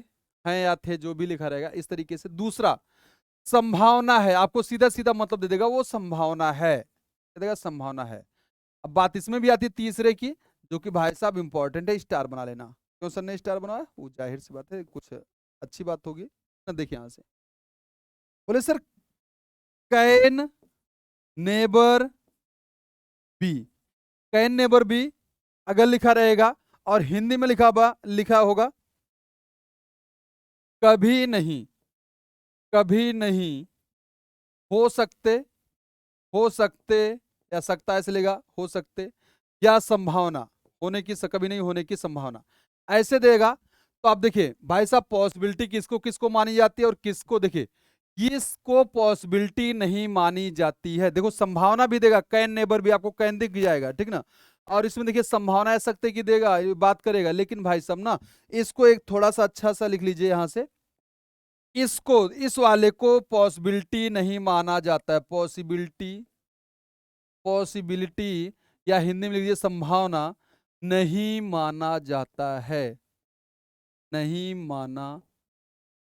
हैं या थे, जो भी लिखा रहेगा इस तरीके से। दूसरा संभावना है, आपको सीधा सीधा मतलब दे देगा, वो संभावना है, दे देगा संभावना है। अब बात इसमें भी आती है तीसरे की, जो कि भाई साहब इंपॉर्टेंट है, स्टार बना लेना। क्यों सर ने स्टार बनाया, वो जाहिर सी बात है कुछ अच्छी बात होगी ना। देखिए यहां से बोले sir can never be, can never be अगर लिखा रहेगा, और हिंदी में लिखा होगा कभी नहीं, कभी नहीं हो सकते, हो सकते, या सकता ऐसे लेगा, हो सकते, या संभावना होने की, कभी नहीं होने की संभावना ऐसे देगा। तो आप देखिए भाई साहब पॉसिबिलिटी किसको किसको मानी जाती है, और किसको देखिए किसको पॉसिबिलिटी नहीं मानी जाती है। देखो संभावना भी देगा, कैन नेबर भी, आपको कैन दिख जाएगा, ठीक ना। और इसमें देखिए संभावना है सकते की देगा, ये बात करेगा। लेकिन भाई साहब ना इसको एक थोड़ा सा अच्छा सा लिख लीजिए यहां से, इसको इस वाले को पॉसिबिलिटी नहीं माना जाता है, पॉसिबिलिटी, पॉसिबिलिटी, या हिंदी में लिखिए संभावना नहीं माना जाता है, नहीं माना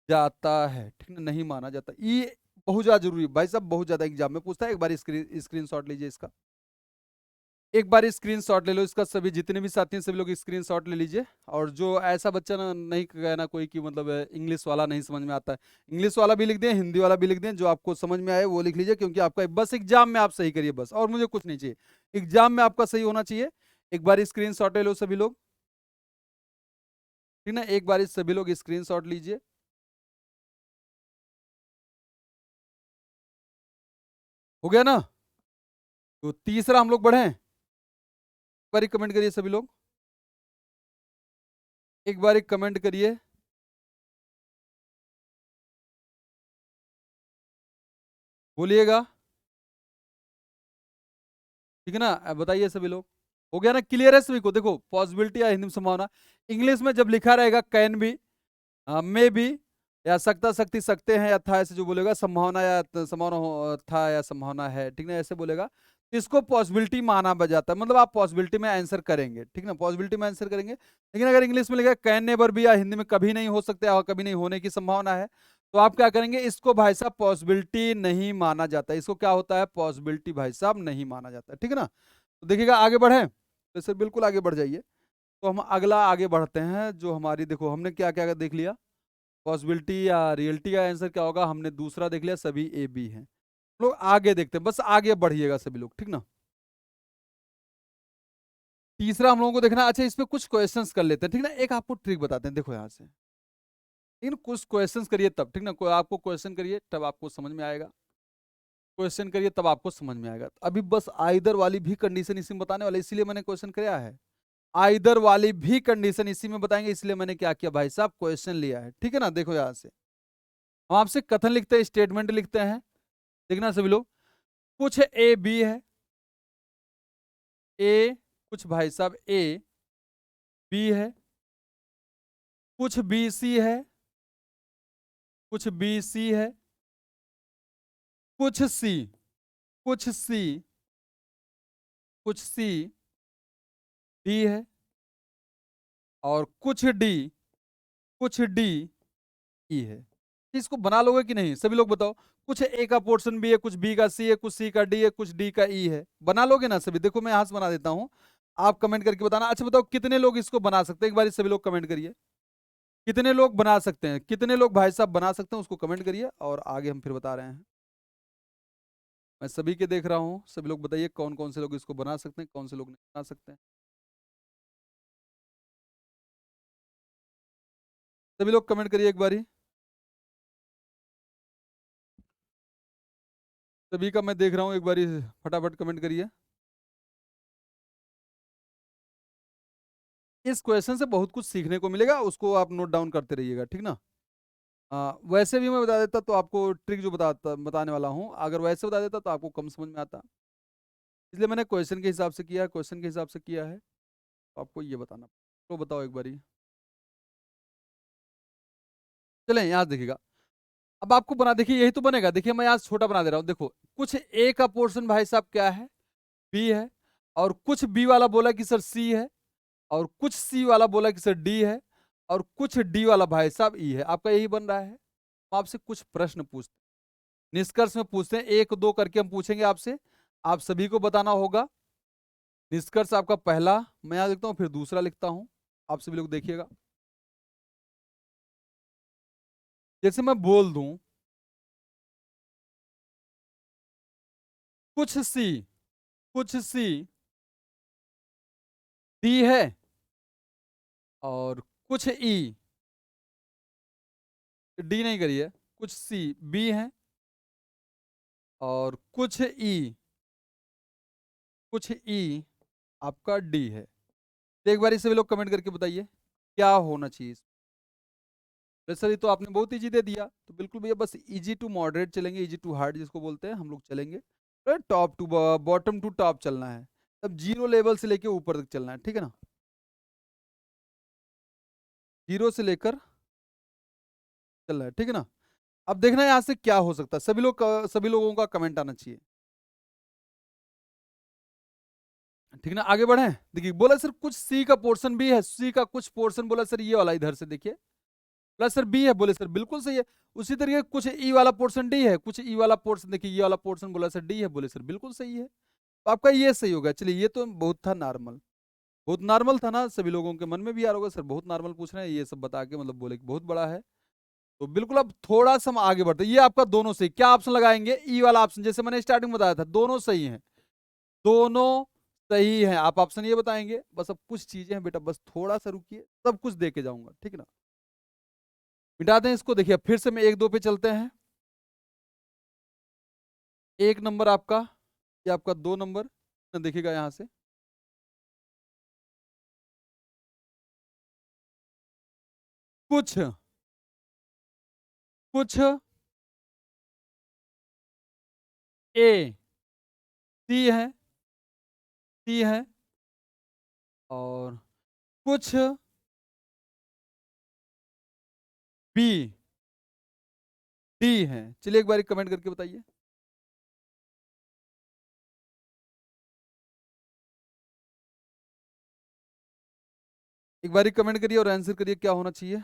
जाता है, ठीक है, नहीं माना जाता। ये बहुत ज्यादा जरूरी है भाई साहब, बहुत ज्यादा एग्जाम में पूछता है। एक बार स्क्रीनशॉट लीजिए इसका, एक बार स्क्रीनशॉट ले लो इसका, सभी जितने भी साथी हैं सभी लोग स्क्रीनशॉट ले लीजिए। और जो ऐसा बच्चा ना नहीं कहना कोई कि मतलब इंग्लिश वाला नहीं समझ में आता है, इंग्लिश वाला भी लिख दें, हिंदी वाला भी लिख दें, जो आपको समझ में आए वो लिख लीजिए, क्योंकि आपका बस एग्जाम में आप सही करिए बस, और मुझे कुछ नहीं चाहिए, एग्जाम में आपका सही होना चाहिए। एक बार स्क्रीनशॉट ले लो सभी लोग, ठीक ना, एक बार सभी लोग स्क्रीनशॉट लीजिए। हो गया ना? तो तीसरा हम लोग बढ़े, एक बार कमेंट करिए सभी लोग, एक बार कमेंट करिए। बोलिएगा, ठीक है ना? बताइए सभी लोग, हो गया ना? क्लियर है सभी को? देखो, पॉसिबिलिटी या हिंदी में संभावना, इंग्लिश में जब लिखा रहेगा कैन बी, मे बी, या सकता सकती सकते हैं, या था ऐसे जो बोलेगा, संभावना या संभावना था या संभावना है, ठीक ना, ऐसे बोलेगा, तो इसको पॉसिबिलिटी माना बजाता है, मतलब आप पॉसिबिलिटी में आंसर करेंगे, ठीक ना, पॉसिबिलिटी में आंसर करेंगे। लेकिन अगर इंग्लिश में लिखा कैन नेवर बी, या हिंदी में कभी नहीं हो सकता और कभी नहीं होने की संभावना है, तो आप क्या करेंगे, इसको भाई साहब पॉसिबिलिटी नहीं माना जाता, इसको क्या होता है, पॉसिबिलिटी भाई साहब नहीं माना जाता, ठीक है ना? तो देखिएगा, आगे बढ़े तो सर बिल्कुल आगे बढ़ जाइए। तो हम अगला आगे बढ़ते हैं, जो हमारी, देखो हमने क्या क्या देख लिया, पॉसिबिलिटी या रियलिटी का आंसर क्या होगा, हमने दूसरा देख लिया, सभी ए बी हैं। लोग आगे देखते हैं, बस आगे बढ़िएगा सभी लोग, ठीक ना? तीसरा हम लोगों को देखना, अच्छा इस पे कुछ क्वेश्चंस कर लेते हैं, ठीक ना, एक आपको ट्रिक बताते हैं, देखो यहाँ से, लेकिन कुछ क्वेश्चंस करिए तब, ठीक ना, कोई आपको क्वेश्चन करिए तब आपको समझ में आएगा, क्वेश्चन करिए तब आपको समझ में आएगा। अभी बस आइदर वाली भी कंडीशन इसी में बताने वाला, इसीलिए मैंने क्वेश्चन किया है, आइदर वाली भी कंडीशन इसी में बताएंगे, इसलिए मैंने क्या किया भाई साहब, क्वेश्चन लिया है, ठीक है ना? देखो यहाँ से हम आपसे कथन लिखते हैं, स्टेटमेंट लिखते हैं, देखना सभी लोग, कुछ ए बी है, ए कुछ भाई साहब ए बी है, कुछ बी सी है, कुछ बी सी है, कुछ सी, कुछ सी, कुछ सी डी है, और कुछ डी, कुछ डी ई है। इसको बना लोगे कि नहीं सभी लोग बताओ? कुछ ए का पोर्शन बी है, कुछ बी का सी है, कुछ सी का डी है, कुछ डी का ई है, बना लोगे ना सभी? देखो मैं यहां से बना देता हूं, आप कमेंट करके बताना। अच्छा बताओ कितने लोग इसको बना सकते हैं, एक बार सभी लोग कमेंट करिए, कितने लोग बना सकते हैं, कितने लोग भाई साहब बना सकते हैं, उसको कमेंट करिए, और आगे हम फिर बता रहे हैं। मैं सभी के देख रहा हूँ, सभी लोग बताइए कौन कौन से लोग इसको बना सकते हैं, कौन से लोग नहीं बना सकते हैं। सभी लोग कमेंट करिए एक बारी, सभी का मैं देख रहा हूँ, एक बारी फटाफट कमेंट करिए। इस क्वेश्चन से बहुत कुछ सीखने को मिलेगा, उसको आप नोट डाउन करते रहिएगा, ठीक ना? वैसे भी मैं बता देता तो आपको ट्रिक जो बताने वाला हूँ, अगर वैसे बता देता तो आपको कम समझ में आता, इसलिए मैंने क्वेश्चन के हिसाब से किया, क्वेश्चन के हिसाब से किया है, तो आपको ये बताना। तो बताओ एक बारी, चलें यहाँ देखिएगा, अब आपको बना, देखिए यही तो बनेगा, देखिए मैं यहाँ छोटा बना दे रहा हूँ, देखो कुछ ए का पोर्शन भाई साहब क्या है, बी है, और कुछ बी वाला बोला कि सर सी है, और कुछ सी वाला बोला कि सर डी है, और कुछ डी वाला भाई साहब ई है, आपका यही बन रहा है। हम आपसे कुछ प्रश्न पूछते, निष्कर्ष में पूछते हैं, एक दो करके हम पूछेंगे आपसे, आप सभी को बताना होगा। निष्कर्ष आपका पहला मैं यहां लिखता हूं, फिर दूसरा लिखता हूं, आप सभी लोग देखिएगा। जैसे मैं बोल दूं कुछ सी, कुछ सी डी है, और कुछ ई, डी नहीं करिए, कुछ सी बी है, और कुछ ई, कुछ ई आपका डी है। तो एक बार सभी लोग कमेंट करके बताइए क्या होना चाहिए। तो सर ये तो आपने बहुत इजी दे दिया, तो बिल्कुल भैया बस इजी टू मॉडरेट चलेंगे, इजी टू हार्ड जिसको बोलते हैं हम लोग चलेंगे, top to bottom to top चलना है, तब जीरो लेवल से लेके ऊपर तक चलना है, ठीक है ना? जीरो से लेकर चलना है, ठीक है ना? अब देखना है यहाँ से क्या हो सकता है, सभी लोग सभी लोगों का कमेंट आना चाहिए, ठीक है ना? आगे बढ़े, देखिए बोला सर कुछ सी का पोर्शन भी है, सी का कुछ पोर्शन बोला सर ये वाला इधर से देखिए, बोला सर बी है, बोले सर बिल्कुल सही है। उसी तरीके कुछ ई वाला पोर्शन डी है, कुछ ई वाला पोर्शन देखिए ये वाला पोर्शन बोला सर डी है, बोले सर बिल्कुल सही है, तो आपका ये सही होगा। चलिए ये तो बहुत था नॉर्मल, बहुत नॉर्मल था ना, सभी लोगों के मन में भी आ रहा होगा सर बहुत नॉर्मल पूछ रहे हैं, ये सब बता के मतलब बोले कि बहुत बड़ा है। तो बिल्कुल अब थोड़ा सा हम आगे बढ़ते हैं, ये आपका दोनों सही, क्या ऑप्शन लगाएंगे, ई वाला ऑप्शन, जैसे मैंने स्टार्टिंग में बताया था दोनों सही है, दोनों सही है। आप ऑप्शन ये बताएंगे, बस अब कुछ चीजें हैं बेटा, बस थोड़ा सा रुकिए, सब कुछ दे के जाऊंगा, ठीक है ना। मिटा दें इसको। देखिए फिर से मैं 1 2 पे चलते हैं। 1 नंबर आपका, ये आपका 2 नंबर, देखिएगा यहाँ से। कुछ कुछ ए सी है, सी है, और कुछ बी डी है। चलिए एक बार कमेंट करके बताइए। एक बार कमेंट करिए और आंसर करिए क्या होना चाहिए।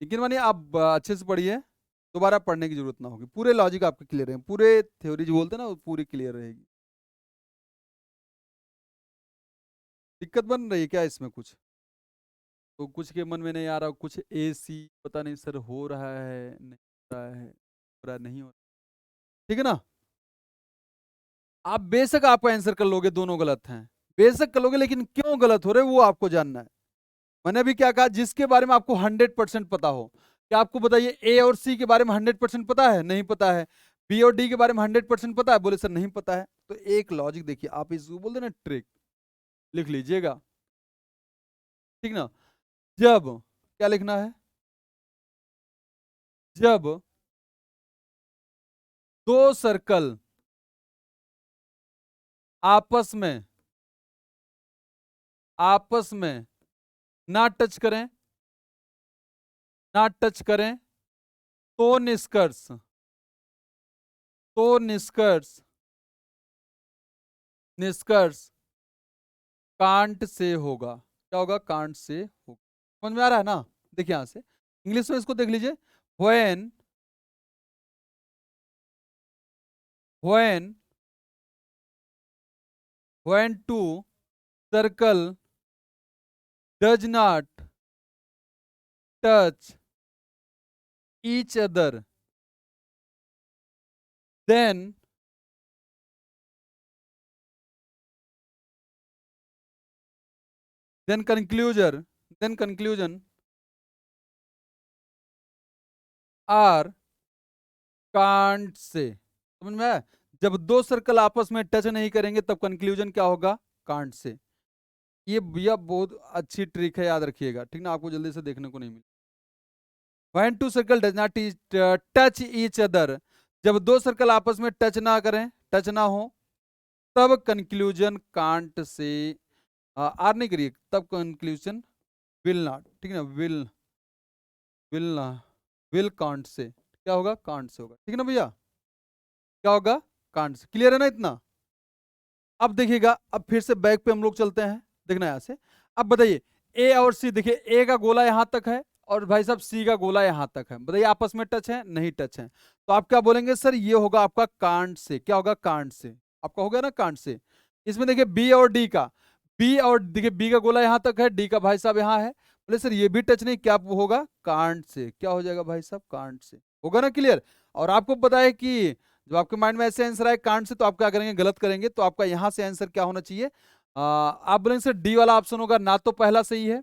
यकीन मानिए आप अच्छे से पढ़िए, दोबारा पढ़ने की जरूरत ना होगी, पूरे लॉजिक आपके क्लियर है, पूरे थ्योरी जो बोलते हैं ना वो पूरी क्लियर रहेगी। दिक्कत बन रही है क्या इसमें कुछ? तो कुछ के मन में नहीं आ रहा, कुछ ए सी पता नहीं सर हो रहा है नहीं हो रहा है, हो रहा नहीं हो रहा, ठीक है ना। आप बेशक आपका आंसर कर लोगे, दोनों गलत हैं, बेशक कर लोगे, लेकिन क्यों गलत हो रहे वो आपको जानना है। मैंने अभी क्या कहा, जिसके बारे में आपको 100% पता हो। क्या आपको बताइए ए और सी के बारे में 100% पता है? नहीं पता है। बी और डी के बारे में 100% पता है? बोले सर नहीं पता है। तो एक लॉजिक देखिए, आप इसको बोलते ना ट्रिक, लिख लीजिएगा, ठीक ना। जब, क्या लिखना है, जब दो सर्कल आपस में, आपस में ना टच करें, ना टच करें, तो निष्कर्ष, तो निष्कर्ष, निष्कर्ष कांट से होगा। क्या होगा? कांट से होगा। समझ में आ रहा है ना? देखिए यहां से इंग्लिश में इसको देख लीजिए। when when when two circle does not touch each other, then then conclusion then conclusion are can't say. समझ में आया? जब दो सर्कल आपस में टच नहीं करेंगे तब कंक्लूजन क्या होगा? Can't say. ये भैया बहुत अच्छी ट्रिक है, याद रखिएगा, ठीक ना, आपको जल्दी से देखने को नहीं मिले। when two circle does not touch each other, जब दो सर्कल आपस में टच ना करें, टच ना हो, तब कंक्लूजन कांट से, आर नहीं करिए, तब कंक्लूजन विल नॉट, ठीक है ना, विल ना, विल कांट से क्या होगा? कांट से होगा, ठीक है ना भैया। क्या होगा? Can't say. क्लियर है ना इतना? अब देखिएगा, अब फिर से बैक पे हम लोग चलते हैं, देखना यहां से। अब बताइए ए और सी, देखिए ए का गोला यहां तक है और भाई साहब सी का गोला यहां तक है, बताइए आपस में टच है? नहीं टच है। तो आप क्या बोलेंगे? सर ये होगा आपका कांट से। क्या होगा? Can't say. आपका हो गया ना कांट से। इसमें देखिए बी और डी का, बी और देखिए बी का गोला यहां तक है, डी का भाई साहब यहां है, बोले सर ये भी टच नहीं, क्या होगा? Can't say. क्या हो जाएगा भाई साहब? Can't say. होगा ना क्लियर? और आपको पता है कि जब आपके माइंड में ऐसे आंसर आए कांट से, तो आप क्या करेंगे? गलत करेंगे। तो आपका यहां से आंसर क्या होना चाहिए? आप बोलेंगे सर डी वाला ऑप्शन होगा, ना तो पहला सही है,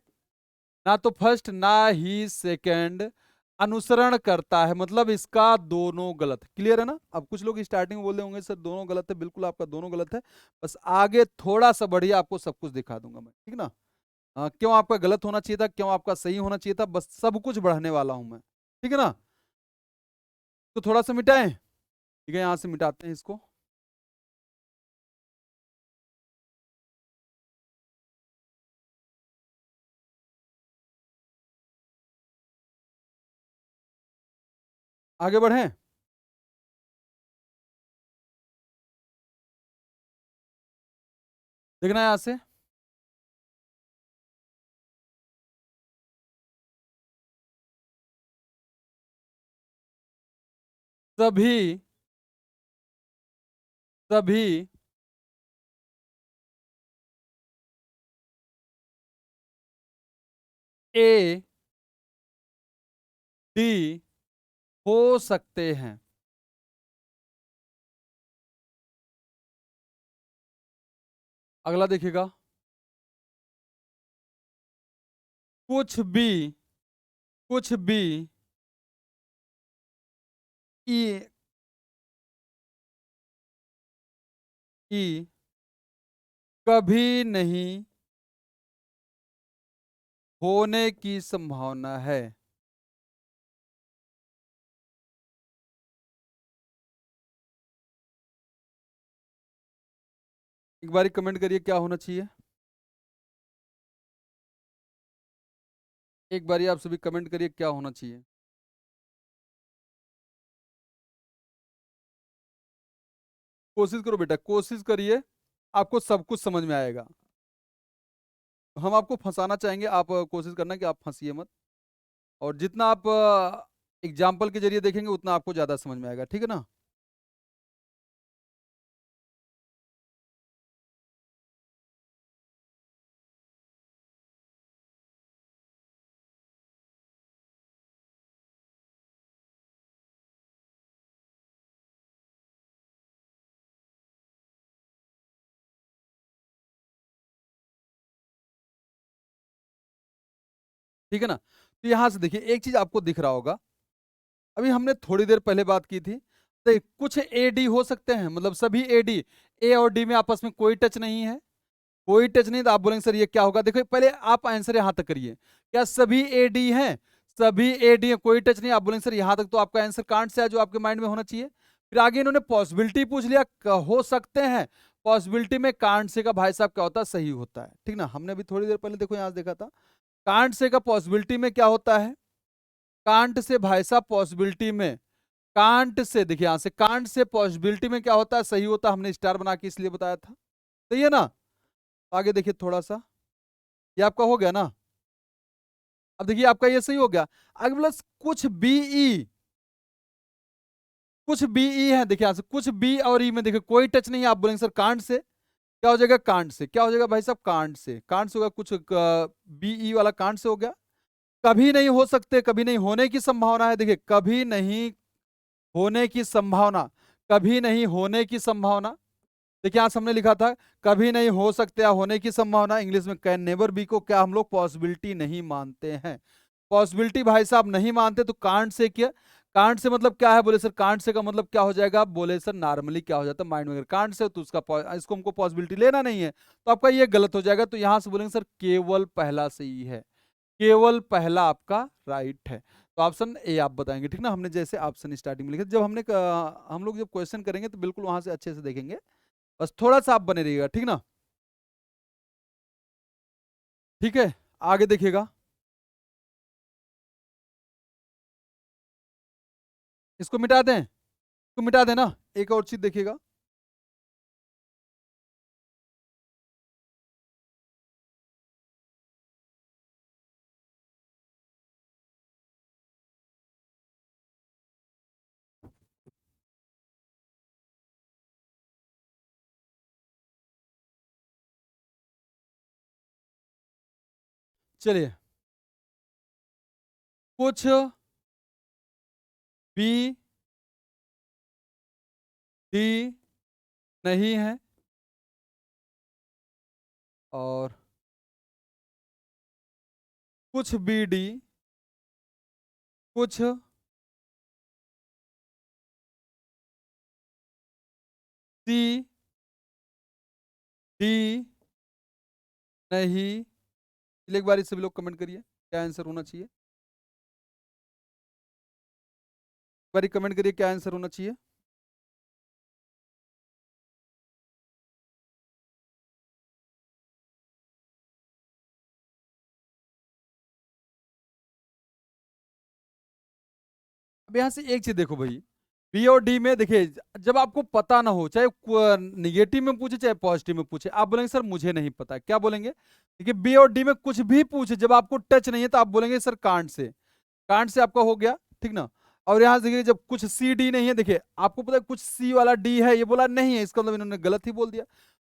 ना तो फर्स्ट, ना ही सेकंड अनुसरण करता है, मतलब इसका दोनों गलत। क्लियर है ना? अब कुछ लोग स्टार्टिंग में बोल रहे होंगे सर दोनों गलत है, बिल्कुल आपका दोनों गलत है, बस आगे थोड़ा सा बढ़िए आपको सब कुछ दिखा दूंगा मैं, ठीक ना। क्यों आपका गलत होना चाहिए था, क्यों आपका सही होना चाहिए था, बस सब कुछ बढ़ाने वाला हूं मैं, ठीक है ना। तो थोड़ा सा मिटाएं, ठीक है, यहां से मिटाते हैं इसको। आगे बढ़ें। देखना यहां से, सभी सभी ए डी हो सकते हैं। अगला देखिएगा, कुछ भी ई ई कभी नहीं होने की संभावना है। एक बारी कमेंट करिए क्या होना चाहिए। एक बारी आप सभी कमेंट करिए क्या होना चाहिए। कोशिश करो बेटा, कोशिश करिए, आपको सब कुछ समझ में आएगा। हम आपको फंसाना चाहेंगे, आप कोशिश करना कि आप फंसिए मत। और जितना आप एग्जाम्पल के जरिए देखेंगे उतना आपको ज्यादा समझ में आएगा, ठीक है ना। ठीक है ना। तो यहां से देखिए एक चीज आपको दिख रहा होगा, अभी हमने थोड़ी देर पहले बात की थी, तो कुछ एडी हो सकते हैं, मतलब सभी एडी, ए और डी में आपस में कोई टच नहीं है, कोई टच नहीं, तो आप बोलेंगे सर ये क्या होगा। देखो पहले आप आंसर यहां तक करिए, क्या सभी एडी हैं, सभी एडी है, कोई टच नहीं, आप बोलेंगे सर यहां तक तो आपका आंसर कांट से है जो आपके माइंड में होना चाहिए। फिर आगे इन्होंने पॉसिबिलिटी पूछ लिया, हो सकते हैं, पॉसिबिलिटी में कांट से का भाई साहब क्या होता है, सही होता है, ठीक ना। हमने अभी थोड़ी देर पहले देखो यहां से देखा था, कांट से का पॉसिबिलिटी में क्या होता है, कांट से भाई साहब पॉसिबिलिटी में, कांट से देखिए यहां से, कांट से पॉसिबिलिटी में क्या होता है, सही होता है, हमने स्टार बना के इसलिए बताया था, सही है ना। आगे देखिए थोड़ा सा, ये आपका हो गया ना। अब देखिए आपका ये सही हो गया। आगे प्लस कुछ बीई, कुछ बीई है, देखिए यहां से कुछ बी और ई में देखिए कोई टच नहीं है, आप बोलेंगे सर कांट से, क्या हो जाएगा, कांट से, क्या हो जाएगा भाई साहब, कांट से, कांट से होगा, कुछ बीई वाला कांट से हो गया। कभी नहीं हो सकते, कभी नहीं होने की संभावना है, देखिए कभी नहीं होने की संभावना, कभी नहीं होने की संभावना, देखिए यहां हमने लिखा था कभी नहीं हो सकते या होने की संभावना, इंग्लिश में कैन नेवर बी को क्या हम लोग पॉसिबिलिटी नहीं मानते हैं, पॉसिबिलिटी भाई साहब नहीं मानते, तो कांट से क्या, कांट से मतलब क्या है, बोले सर कांट से का मतलब क्या हो जाएगा, बोले सर नॉर्मली क्या हो जाता है माइंड में, कांट से तो उसका इसको हमको पॉसिबिलिटी लेना नहीं है, तो आपका ये गलत हो जाएगा। तो यहां से बोलेंगे सर केवल पहला सही है, केवल पहला आपका राइट है। तो ऑप्शन ए आप बताएंगे, ठीक ना। हमने जैसे ऑप्शन स्टार्टिंग में लिखे, जब हमने हम लोग जब क्वेश्चन करेंगे तो बिल्कुल वहां से अच्छे से देखेंगे, बस थोड़ा सा आप बने रहिएगा, ठीक ना। ठीक है, आगे देखिएगा, इसको मिटा दें, इसको मिटा देना, एक और चीज देखिएगा, चलिए, कुछ बी डी नहीं है, और कुछ बी डी, कुछ सी डी नहीं। चलिए एक बार सभी लोग कमेंट करिए क्या आंसर होना चाहिए, एक बार कमेंट करिए क्या आंसर होना चाहिए। अब यहाँ से एक चीज देखो भाई, बी और डी में देखिए, जब आपको पता ना हो, चाहे निगेटिव में पूछे चाहे पॉजिटिव में पूछे, आप बोलेंगे सर मुझे नहीं पता, क्या बोलेंगे, देखिए बी और डी में कुछ भी पूछे, जब आपको टच नहीं है तो आप बोलेंगे sir can't say, can't say आपका हो गया, ठीक ना। और यहां से देखिए जब कुछ सी डी नहीं है, देखिए आपको पता है कुछ सी वाला डी है, ये बोला नहीं है, इसका मतलब इन्होंने गलत ही बोल दिया।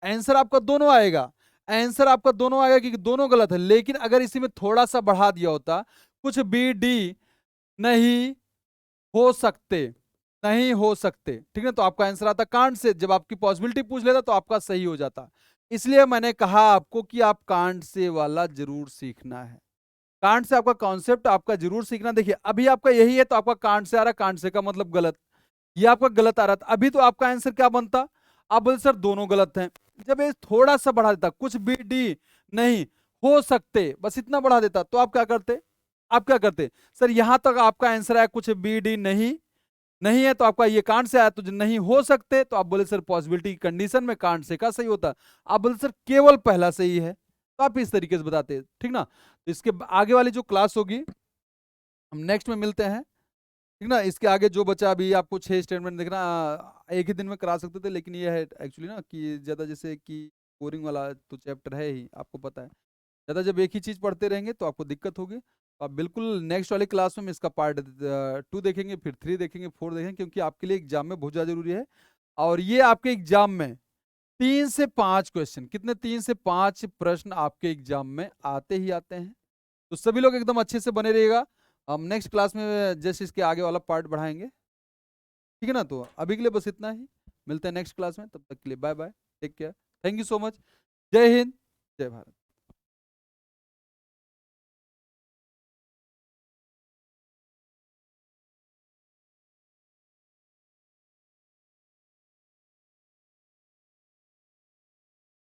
आंसर आपका दोनों आएगा, आंसर आपका दोनों आएगा, क्योंकि दोनों गलत है, लेकिन अगर इसी में थोड़ा सा बढ़ा दिया होता, कुछ बी डी नहीं हो सकते, नहीं हो सकते, ठीक है, तो आपका आंसर आता कांट से, जब आपकी पॉसिबिलिटी पूछ लेता तो आपका सही हो जाता। इसलिए मैंने कहा आपको कि आप कांट से वाला जरूर सीखना है, कांट से आपका कॉन्सेप्ट आपका जरूर सीखना। देखिए अभी आपका यही है तो आपका कांट से आ रहा, कांट से का मतलब गलत, ये आपका गलत आ रहा था, अभी तो आपका आंसर क्या बनता, आप बोलते सर दोनों गलत हैं। जब ये थोड़ा सा बढ़ा देता, कुछ बी डी नहीं हो सकते, बस इतना बढ़ा देता, तो आप क्या करते, आप क्या करते, सर यहां तक आपका आंसर आया कुछ बी डी नहीं, नहीं है तो आपका ये कांट से आया तो जो नहीं हो सकते, तो आप बोले सर पॉसिबिलिटी की कंडीशन में कांट से का सही होता, आप बोले सर केवल पहला सही है, तो आप इस तरीके से बताते, ठीक ना। तो इसके आगे वाली जो क्लास होगी हम नेक्स्ट में मिलते हैं, ठीक ना। इसके आगे जो बचा, अभी आपको 6 स्टेटमेंट देखना, एक ही दिन में करा सकते थे, लेकिन ये है एक्चुअली ना कि ज़्यादा जैसे कि बोरिंग वाला तो चैप्टर है ही, आपको पता है, ज़्यादा जब एक ही चीज़ पढ़ते रहेंगे तो आपको दिक्कत होगी। तो आप बिल्कुल नेक्स्ट वाली क्लास में इसका पार्ट 2 देखेंगे, फिर 3 देखेंगे, 4 देखेंगे, क्योंकि आपके लिए एग्जाम में बहुत ज़्यादा जरूरी है। और ये आपके एग्जाम में 3 से 5 क्वेश्चन, कितने, 3 से 5 प्रश्न आपके एग्जाम में आते ही आते हैं। तो सभी लोग एकदम अच्छे से बने रहिएगा, हम नेक्स्ट क्लास में जैसे इसके आगे वाला पार्ट बढ़ाएंगे, ठीक है ना। तो अभी के लिए बस इतना ही, मिलते हैं नेक्स्ट क्लास में, तब तक के लिए bye bye, take care, thank you so much, जय हिंद, जय भारत।